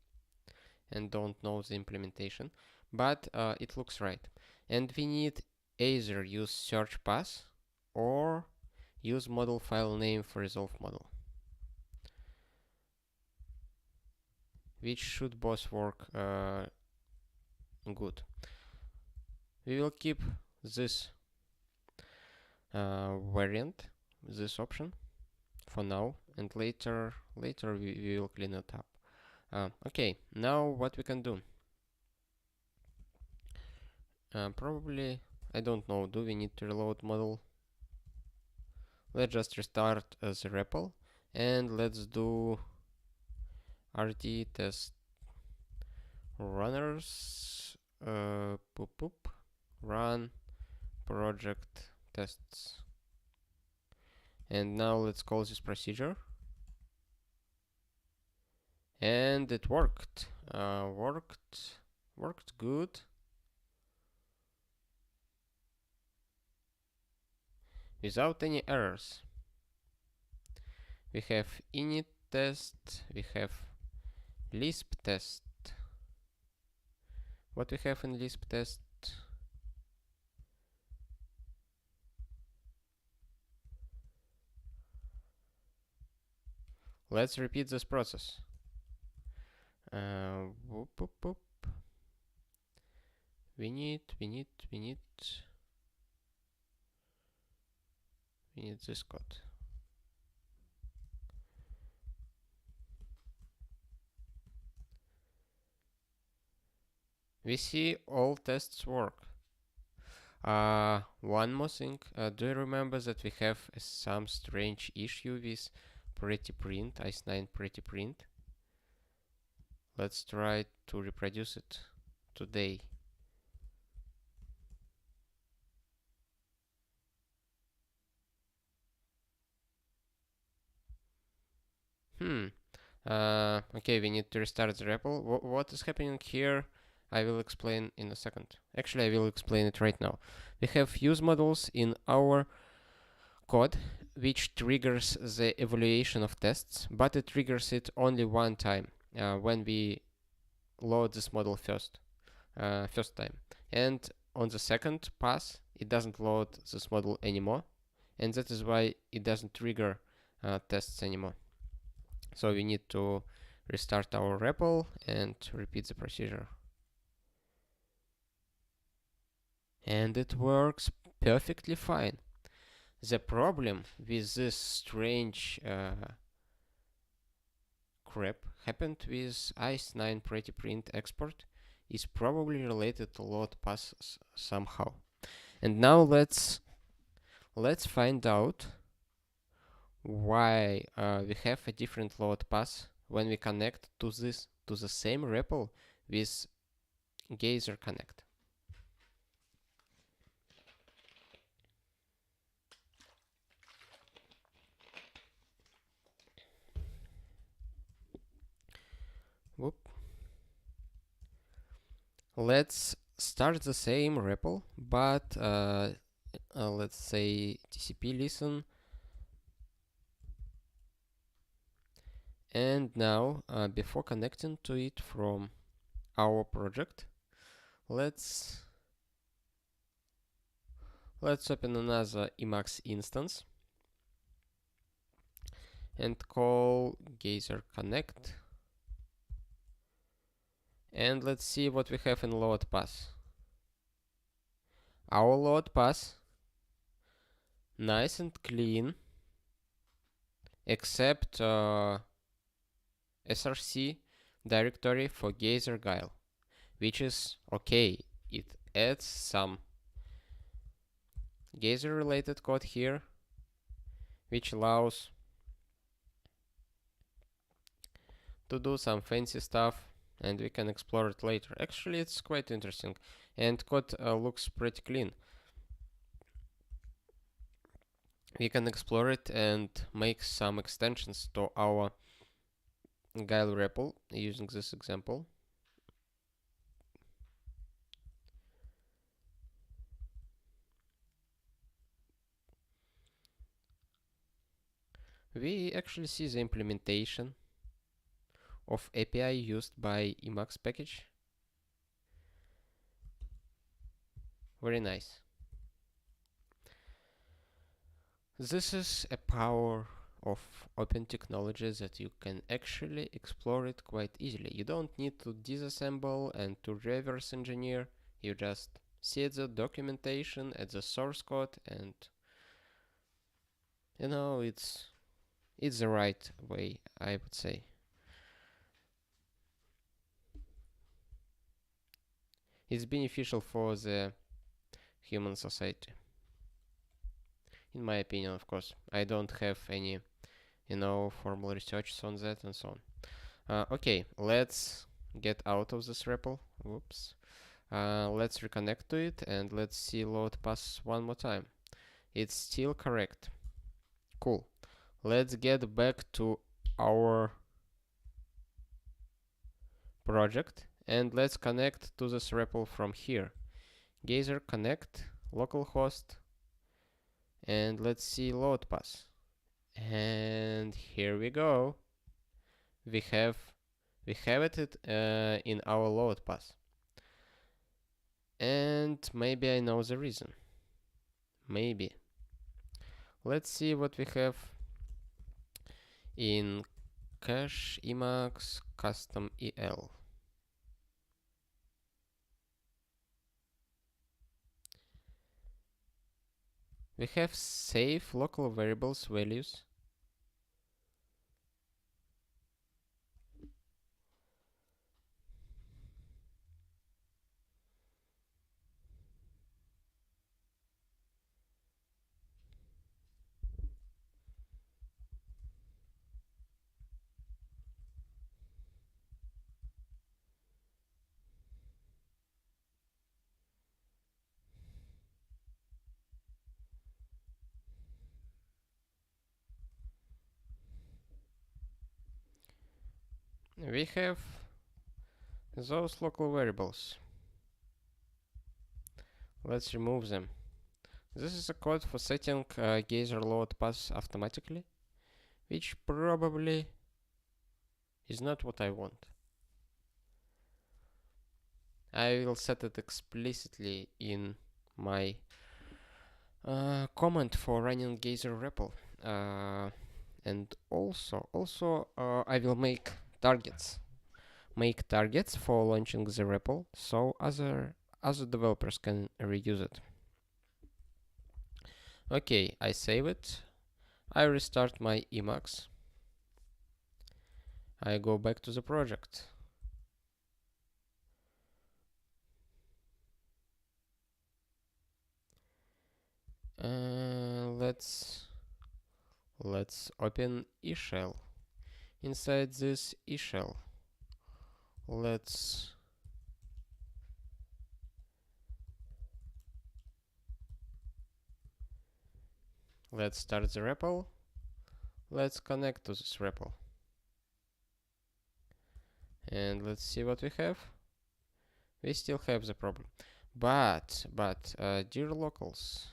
and don't know the implementation, but it looks right. And we need either use search pass or use model file name for resolve model, which should both work good. We will keep this variant, this option for now, and later we will clean it up. Okay, now what we can do? Probably, I don't know, do we need to reload model? Let's just restart the REPL and let's do RT test runners run project tests. And now let's call this procedure. And it worked. Worked good. Without any errors. We have init test, we have Lisp test. What we have in Lisp test? Let's repeat this process. Whoop, whoop, whoop. We need this code. We see all tests work. One more thing. Do you remember that we have some strange issue with pretty print, ice9 pretty print? Let's try to reproduce it today. Okay, we need to restart the REPL. What is happening here? I will explain in a second. Actually, I will explain it right now. We have use models in our code, which triggers the evaluation of tests, but it triggers it only one time when we load this model first time. And on the second pass, it doesn't load this model anymore, and that is why it doesn't trigger tests anymore. So we need to restart our REPL and repeat the procedure. And it works perfectly fine. The problem with this strange crap happened with ice9 pretty print export is probably related to load passes somehow. And now let's find out why we have a different load pass when we connect to the same REPL with Geyser connect. Whoop. Let's start the same REPL, but let's say TCP listen. And now, before connecting to it from our project, let's open another emacs instance and call Geyser connect. And let's see what we have in load pass. Our load pass, nice and clean, except src directory for geyser guile, which is okay. It adds some geyser related code here, which allows to do some fancy stuff, and we can explore it later. Actually, it's quite interesting, and code looks pretty clean. We can explore it and make some extensions to our guile REPL using this example. We actually see the implementation of API used by emacs package. Very nice. This is a power of open technology that you can actually explore it quite easily. You don't need to disassemble and to reverse engineer. You just see the documentation at the source code, and you know it's the right way, I would say. It's beneficial for the human society, in my opinion. Of course, I don't have any formal research on that and so on. Okay, let's get out of this REPL. Whoops. Let's reconnect to it and let's see load pass one more time. It's still correct. Cool. Let's get back to our project and let's connect to this REPL from here. Geyser connect localhost, and let's see load pass. And here we go. We have it in our load pass. And maybe I know the reason. Maybe. Let's see what we have in cache emacs custom el. We have save local variables values. We have those local variables. Let's remove them. This is a code for setting geyser load pass automatically, which probably is not what I want. I will set it explicitly in my command for running geyser REPL. And also I will make targets for launching the REPL, so other developers can reuse it. Okay, I save it. I restart my emacs. I go back to the project. Let's open e-shell. Inside this e-shell, let's start the REPL. Let's connect to this REPL. And let's see what we have. We still have the problem. But dear locals,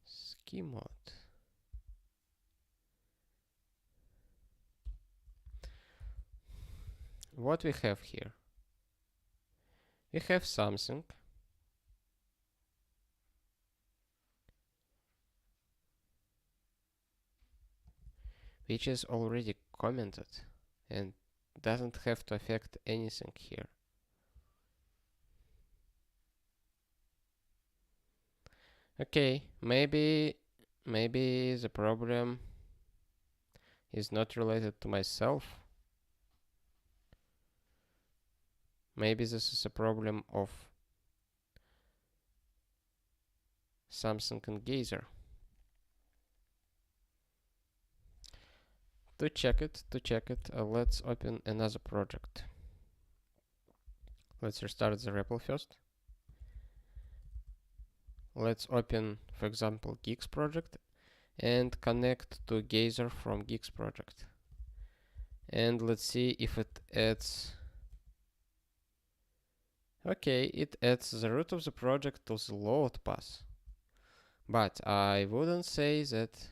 schemod. What we have here? We have something which is already commented and doesn't have to affect anything here. Okay, maybe the problem is not related to myself. Maybe this is a problem of something in Geyser. To check it, let's open another project. Let's restart the REPL first. Let's open, for example, guix project and connect to Geyser from guix project. And let's see if it adds. Okay, it adds the root of the project to the load path. But I wouldn't say that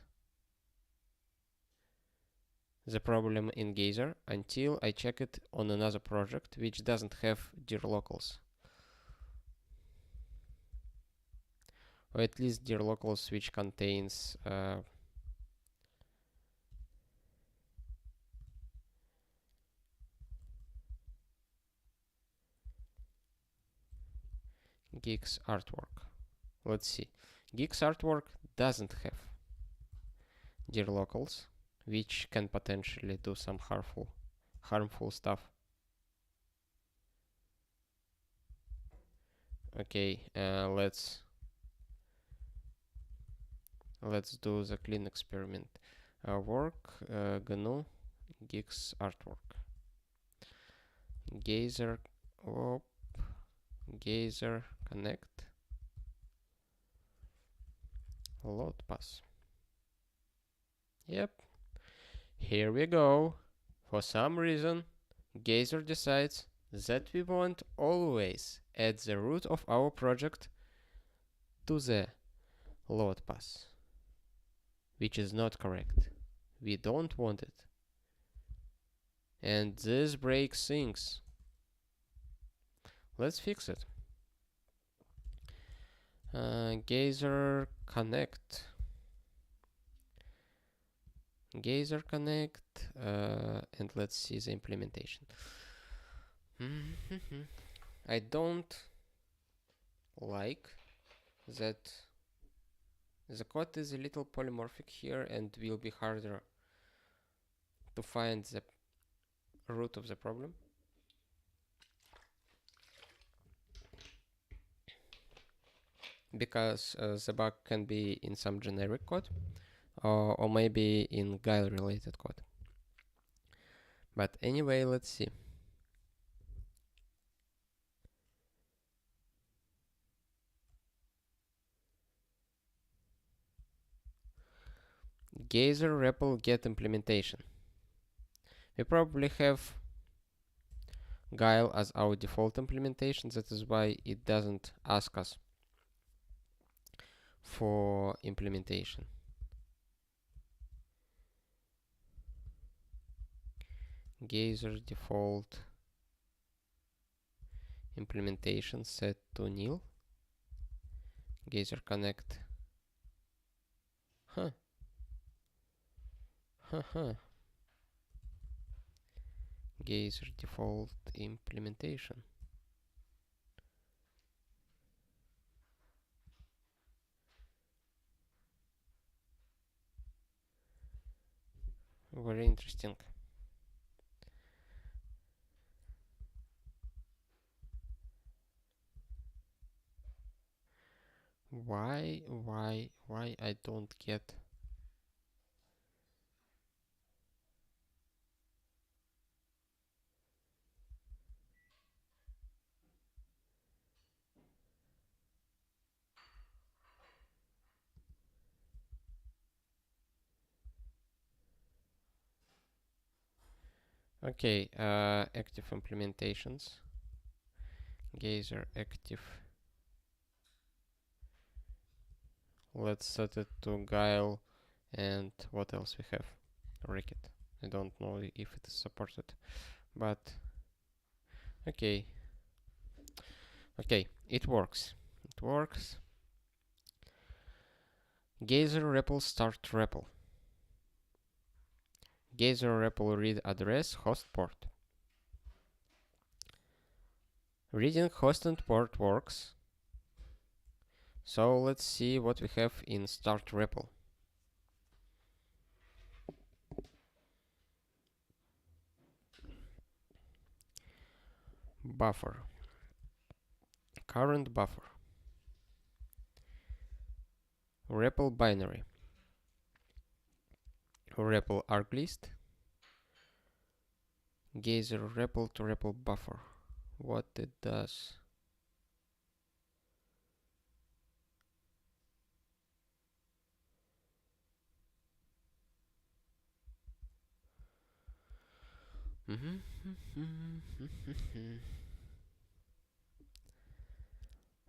the problem in Geyser until I check it on another project which doesn't have dir locals. Or at least dir locals which contains guix artwork. Let's see. Guix artwork doesn't have dir locals, which can potentially do some harmful stuff. Okay, let's do the clean experiment. Work GNU guix artwork. Geyser Geyser connect load pass. Yep, here we go. For some reason, Geyser decides that we want always add the root of our project to the load pass, which is not correct. We don't want it. And this breaks things. Let's fix it. Geyser connect. Geyser connect, and let's see the implementation. I don't like that the code is a little polymorphic here and will be harder to find the root of the problem. Because the bug can be in some generic code or maybe in guile related code. But anyway, let's see. Geyser REPL get implementation. We probably have guile as our default implementation. That is why it doesn't ask us for implementation. Geyser default implementation set to nil. Geyser connect. Geyser default implementation. Very interesting. Why I don't get? Okay, active implementations. Geyser active. Let's set it to guile, and what else we have? Ricket. I don't know if it is supported, but okay. Okay, it works. It works. Geyser REPL start REPL. Geyser REPL read address host port. Reading host and port works, So let's see what we have in start REPL. Buffer, current buffer, REPL binary, REPL arglist, geyser REPL to REPL buffer. What it does?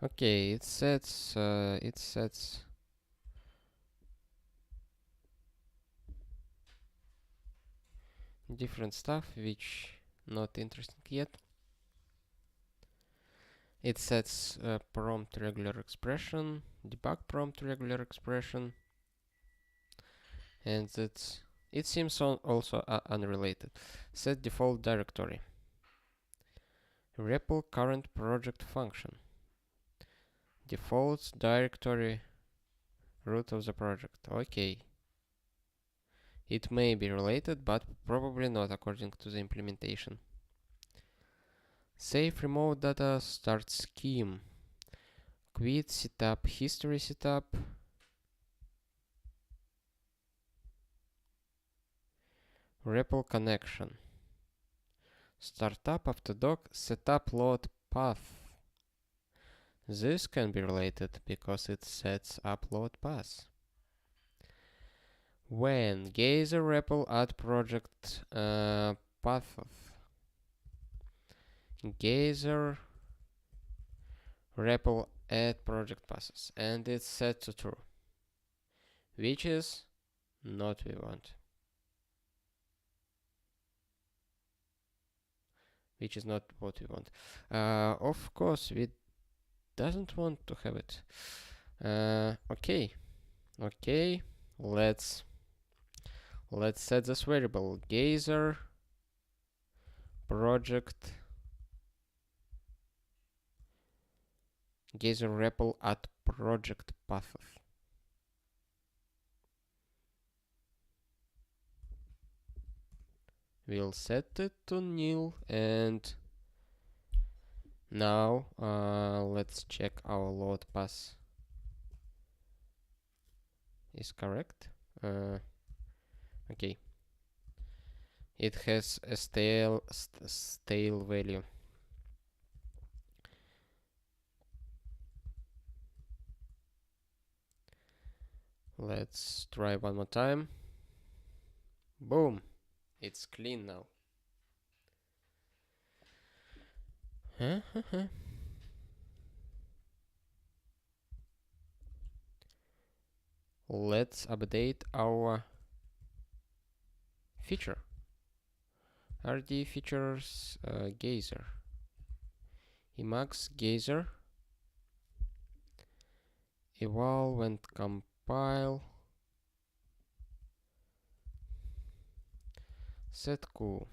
Okay, it sets different stuff which not interesting yet. It sets prompt regular expression, debug prompt regular expression, and it seems also unrelated. Set default directory, REPL current project function, default directory, root of the project. Okay. It may be related, but probably not according to the implementation. Save remote data, start scheme, quit setup, history setup, REPL connection, startup Autodoc, setup load path. This can be related because it sets upload path. When geyser REPL add project path, geyser REPL add project paths, and it's set to true, which is not we want. Which is not what we want. Of course, we doesn't want to have it. Okay, let's set this variable geyser project geyser REPL at project path. We'll set it to nil, and now let's check our load path is correct. Okay, it has a stale value. Let's try one more time. Boom, it's clean now. Let's update our feature. RD features geyser. Emacs geyser. Eval when compile. Set Q.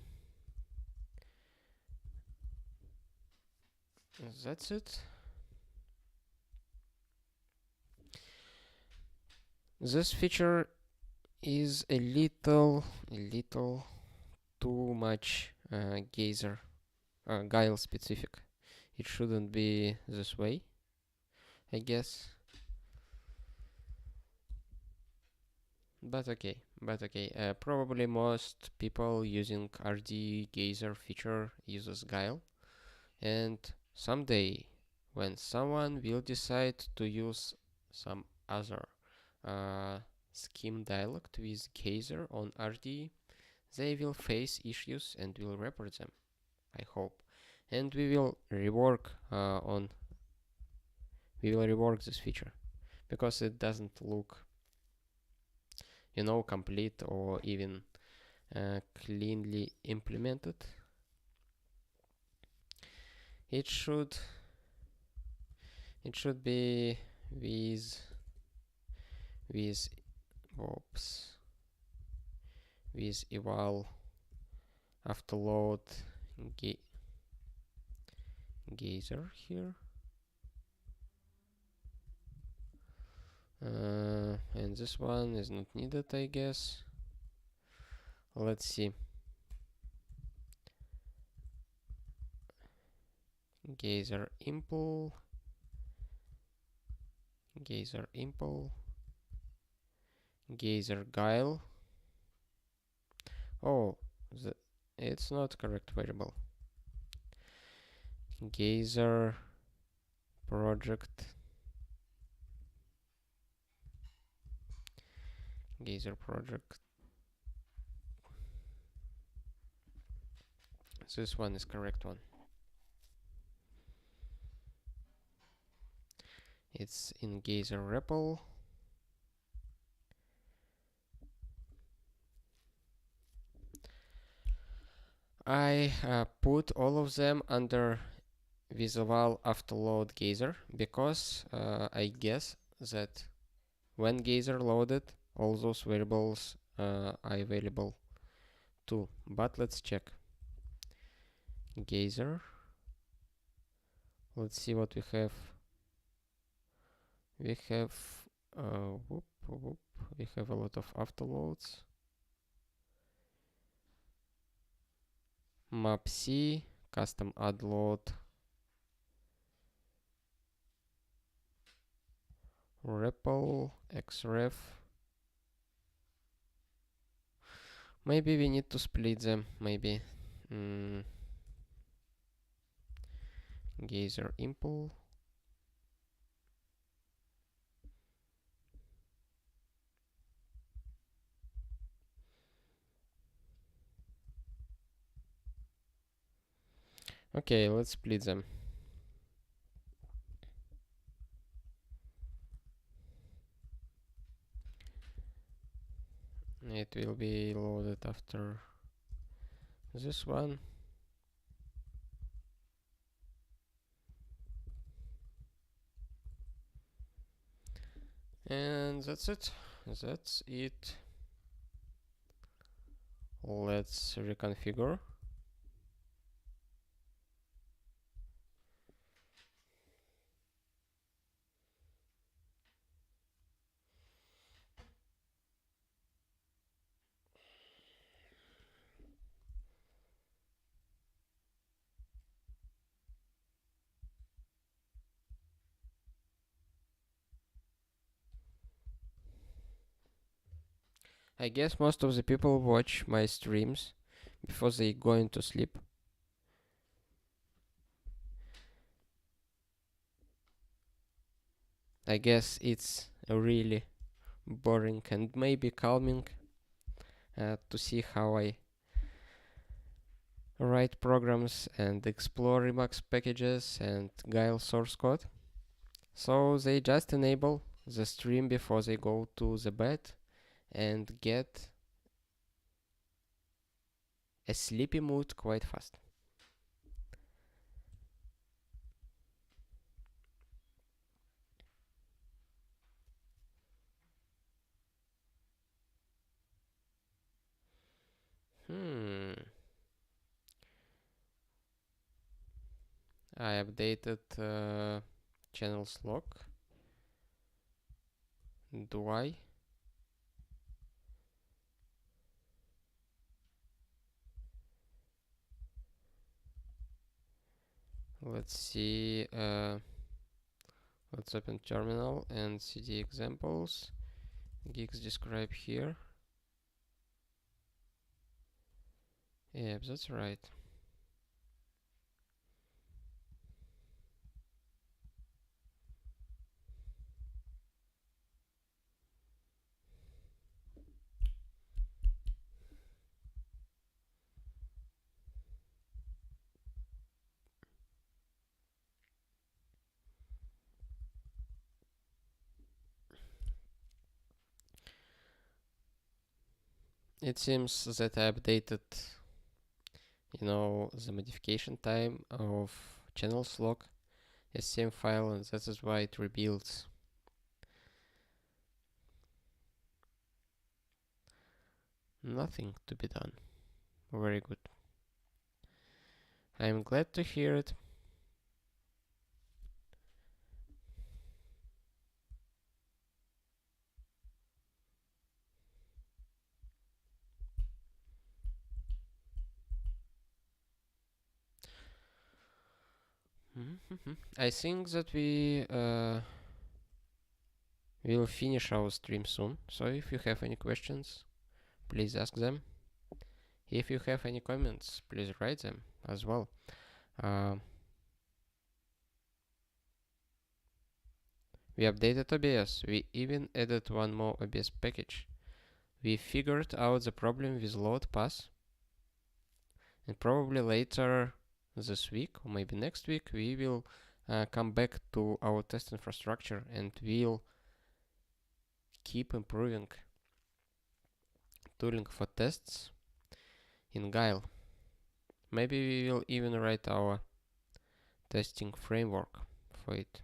That's it. This feature is a little too much geyser guile specific. It shouldn't be this way, I guess. But okay. Probably most people using RD geyser feature uses guile, and someday when someone will decide to use some other scheme dialect with geyser on RD, they will face issues and will report them, I hope. And we will rework this feature because it doesn't look, complete or even cleanly implemented. It should be with eval after load geyser here. And this one is not needed, I guess. Let's see. Geyser impl, geyser impl, geyser guile. Oh, it's not correct variable. Geyser project, geyser project. This one is correct one. It's in geyser REPL. I put all of them under visual afterload geyser because I guess that when geyser loaded, all those variables are available too. But let's check. Geyser. Let's see what we have. We have we have a lot of afterloads. Mapc, custom add load, REPL, xref. Maybe we need to split them. Maybe geyser impl. Okay, let's split them. It will be loaded after this one. And that's it. That's it. Let's reconfigure. I guess most of the people watch my streams before they go into sleep. I guess it's really boring and maybe calming to see how I write programs and explore Emacs packages and guile source code. So they just enable the stream before they go to the bed and get a sleepy mood quite fast. I updated channels log. Do I? Let's see. Let's open terminal and cd examples. Guix describe here. Yeah, that's right. It seems that I updated, the modification time of channels log as same file, and that is why it rebuilds. Nothing to be done. Very good. I'm glad to hear it. I think that we will finish our stream soon. So if you have any questions, please ask them. If you have any comments, please write them as well. We updated OBS. We even added one more OBS package. We figured out the problem with load pass. And probably later this week or maybe next week we will come back to our test infrastructure and we'll keep improving tooling for tests in Guile. Maybe we will even write our testing framework for it.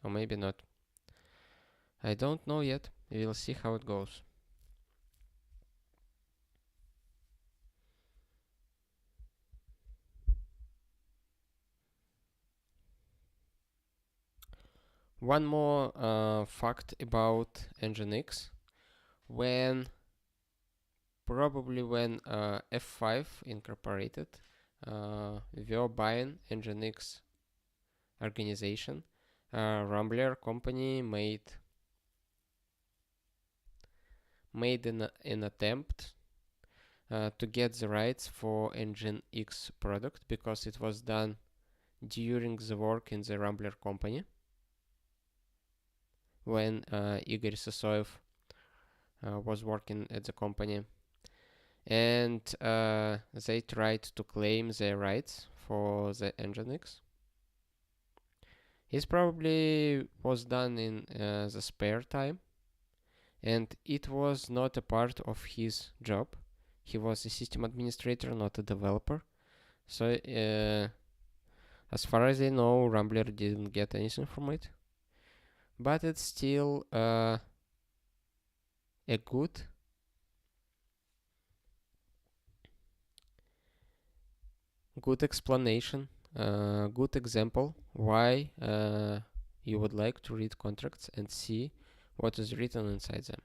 Or maybe not. I don't know yet. We will see how it goes. One more fact about Nginx. Probably when F5 incorporated, were buying Nginx organization, Rambler company made an attempt to get the rights for Nginx product because it was done during the work in the Rambler company when Igor Sosoyev was working at the company, and they tried to claim their rights for the Nginx. It probably was done in the spare time, and it was not a part of his job. He was a system administrator, not a developer. So, as far as I know, Rambler didn't get anything from it. But it's still a good explanation, good example why you would like to read contracts and see what is written inside them.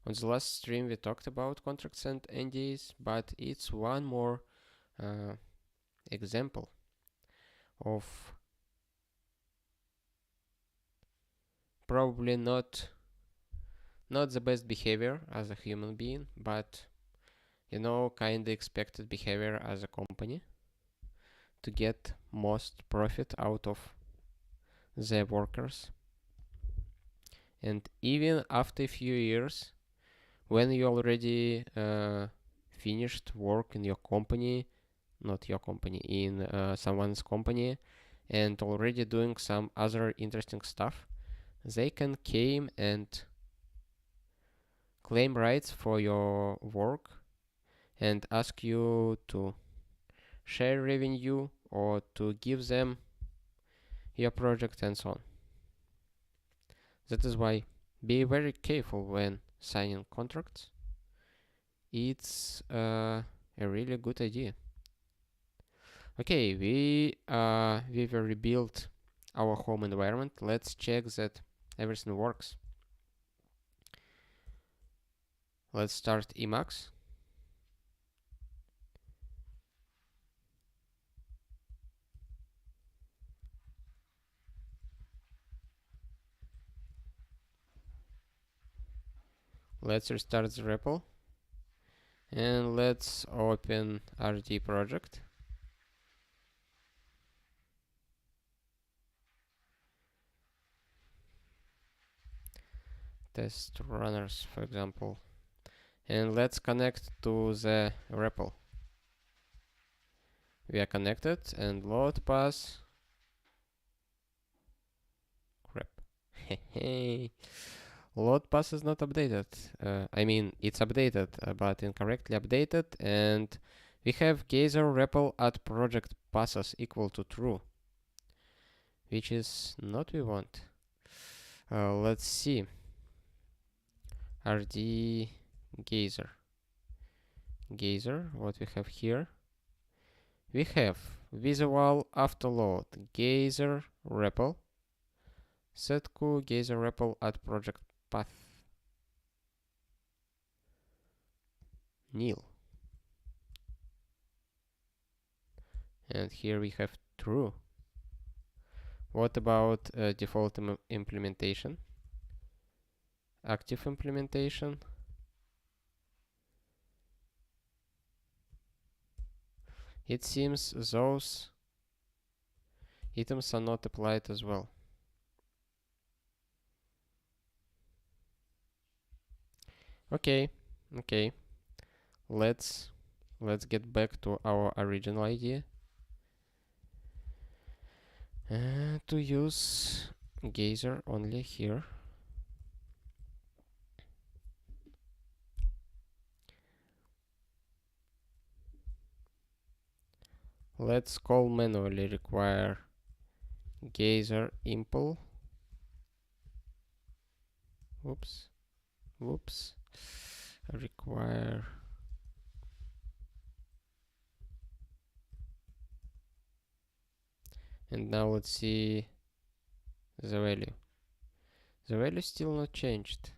On the last stream we talked about contracts and NDAs, but it's one more example of probably not the best behavior as a human being, but kind of expected behavior as a company to get most profit out of their workers. And even after a few years, when you already finished work in your company, not your company, in someone's company, and already doing some other interesting stuff, they can came and claim rights for your work and ask you to share revenue or to give them your project and so on. That is why be very careful when signing contracts. It's a really good idea. Okay, we will rebuild our home environment. Let's check that everything works. Let's start emacs. Let's restart the REPL. And let's open RD project. Test runners, for example. And let's connect to the REPL. We are connected, and load pass. Crap. Load pass is not updated. I mean, it's updated, but incorrectly updated, and we have geyser REPL at project passes equal to true, which is not we want. Let's see. RD geyser. What we have here? We have visual after load geyser REPL setku geyser REPL at project path nil, and here we have true. What about default implementation? Active implementation? It seems those items are not applied as well. Okay, okay. Let's get back to our original idea. To use geyser only here. Let's call manually require geyser impl. Whoops. Require and now let's see the value. The value still not changed.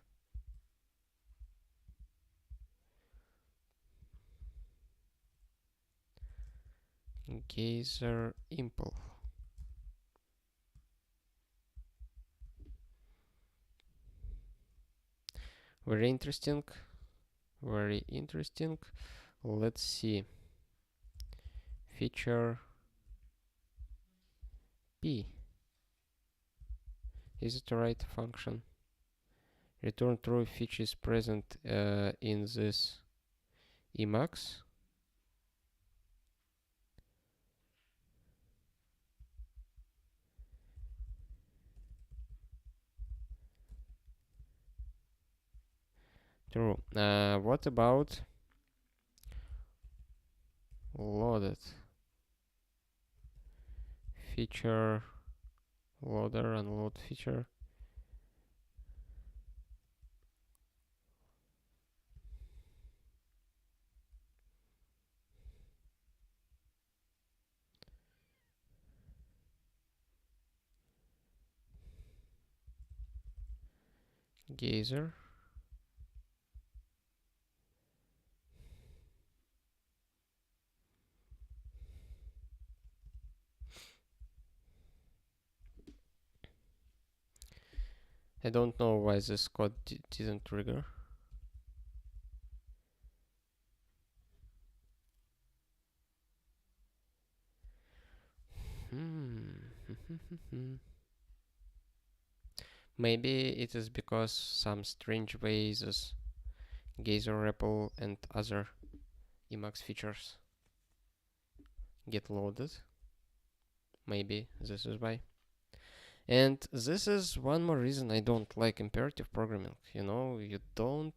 Geyser impl. Very interesting. Very interesting. Let's see. Feature P. Is it the right function? Return true if feature is present in this emacs. True. What about loaded? Feature loader, unload feature. Geyser. I don't know why this code didn't trigger. Maybe it is because some strange ways this geyser REPL and other Emacs features get loaded. Maybe this is why. And this is one more reason I don't like imperative programming. You know, you don't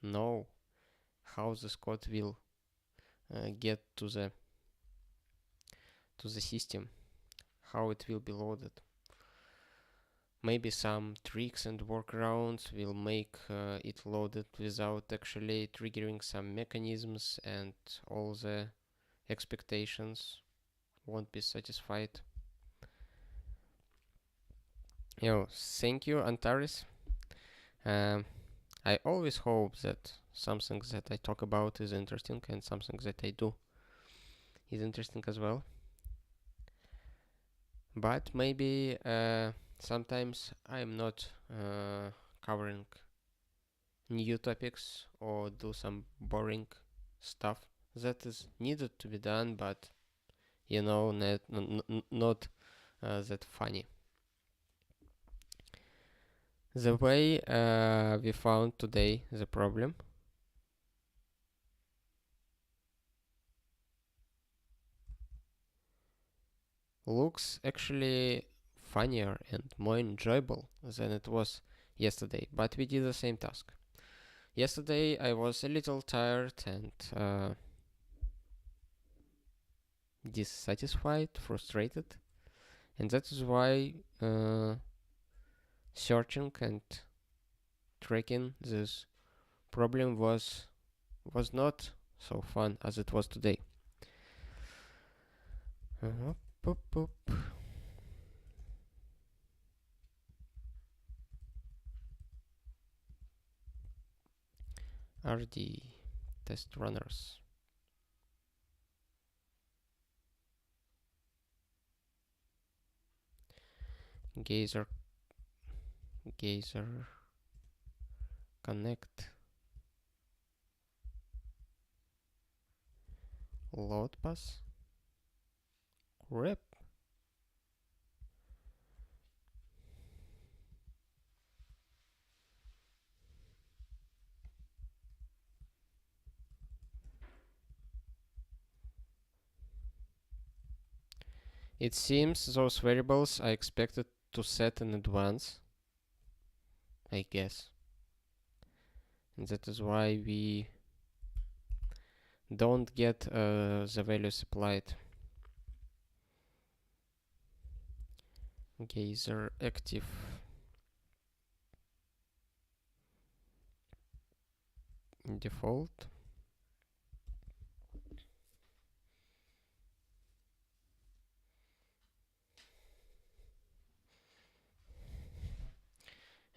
know how this code will get to the system, how it will be loaded. Maybe some tricks and workarounds will make it loaded without actually triggering some mechanisms, and all the expectations won't be satisfied. Thank you, Antares. I always hope that something that I talk about is interesting, and something that I do is interesting as well. But maybe sometimes I'm not covering new topics or do some boring stuff that is needed to be done, but not that funny. The way we found today the problem looks actually funnier and more enjoyable than it was yesterday, but we did the same task. Yesterday I was a little tired and dissatisfied, frustrated, and that is why searching and tracking this problem was not so fun as it was today. RD test runners. geyser connect load pass grep. It seems those variables are expected to set in advance, I guess. And that is why we don't get the values applied. Geyser active default.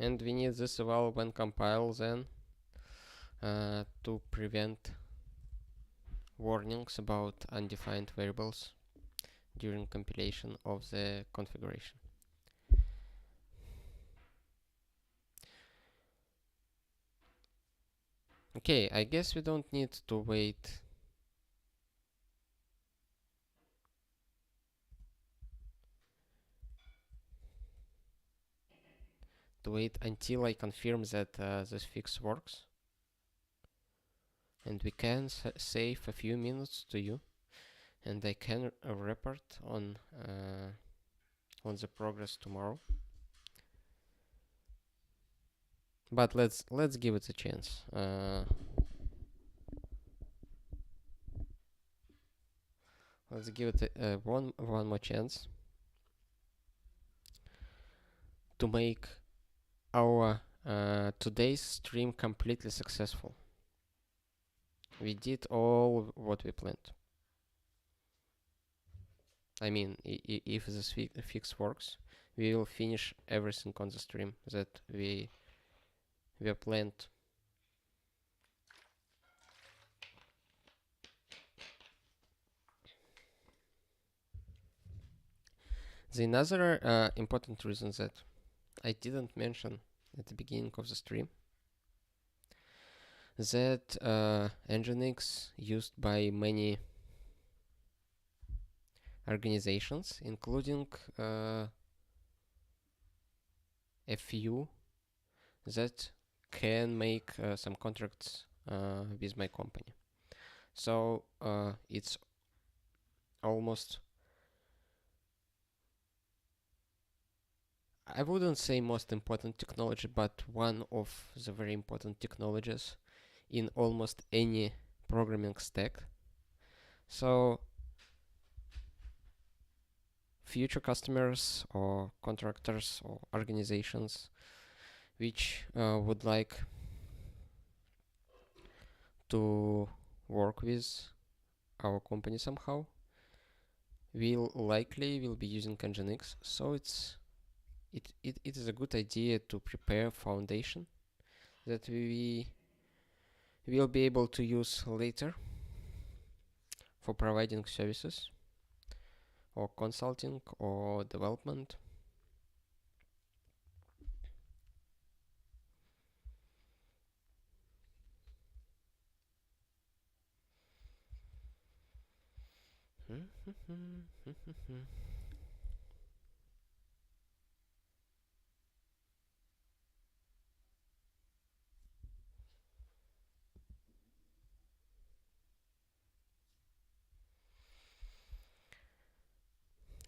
And we need this eval when compile then to prevent warnings about undefined variables during compilation of the configuration. Okay, I guess we don't need to wait until I confirm that this fix works. And we can save a few minutes to you, and I can report on the progress tomorrow. But let's give it a chance. Let's give it one more chance to make our today's stream completely successful. We did all what we planned. I mean, if this fix works, we will finish everything on the stream that we planned. The another important reason that I didn't mention at the beginning of the stream, that Nginx used by many organizations, including a few that can make some contracts with my company. So it's almost, I wouldn't say most important technology, but one of the very important technologies in almost any programming stack. So future customers or contractors or organizations which would like to work with our company somehow will be using Nginx. So it is a good idea to prepare foundation that we will be able to use later for providing services or consulting or development.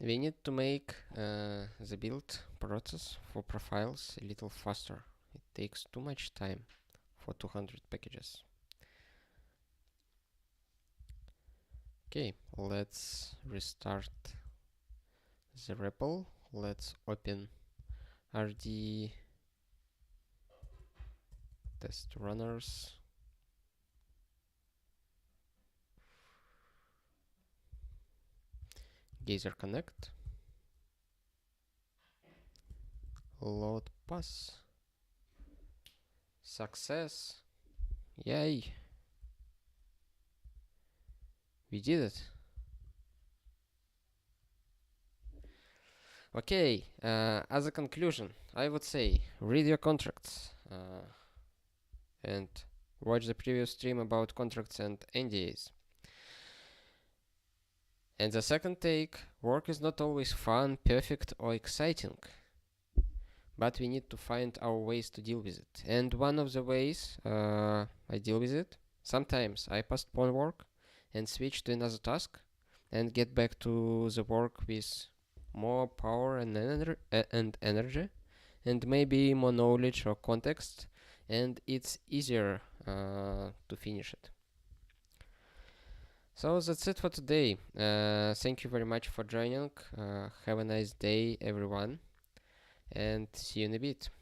We need to make the build process for profiles a little faster. It takes too much time for 200 packages. Okay, let's restart the REPL. Let's open RD test runners. Geyser connect. Load pass. Success. Yay. We did it. Okay, as a conclusion, I would say read your contracts and watch the previous stream about contracts and NDAs. And the second take, work is not always fun, perfect, or exciting, but we need to find our ways to deal with it. And one of the ways I deal with it, sometimes I postpone work and switch to another task and get back to the work with more power and energy, and maybe more knowledge or context, and it's easier to finish it. So that's it for today. Thank you very much for joining. Have a nice day, everyone, and see you in a bit.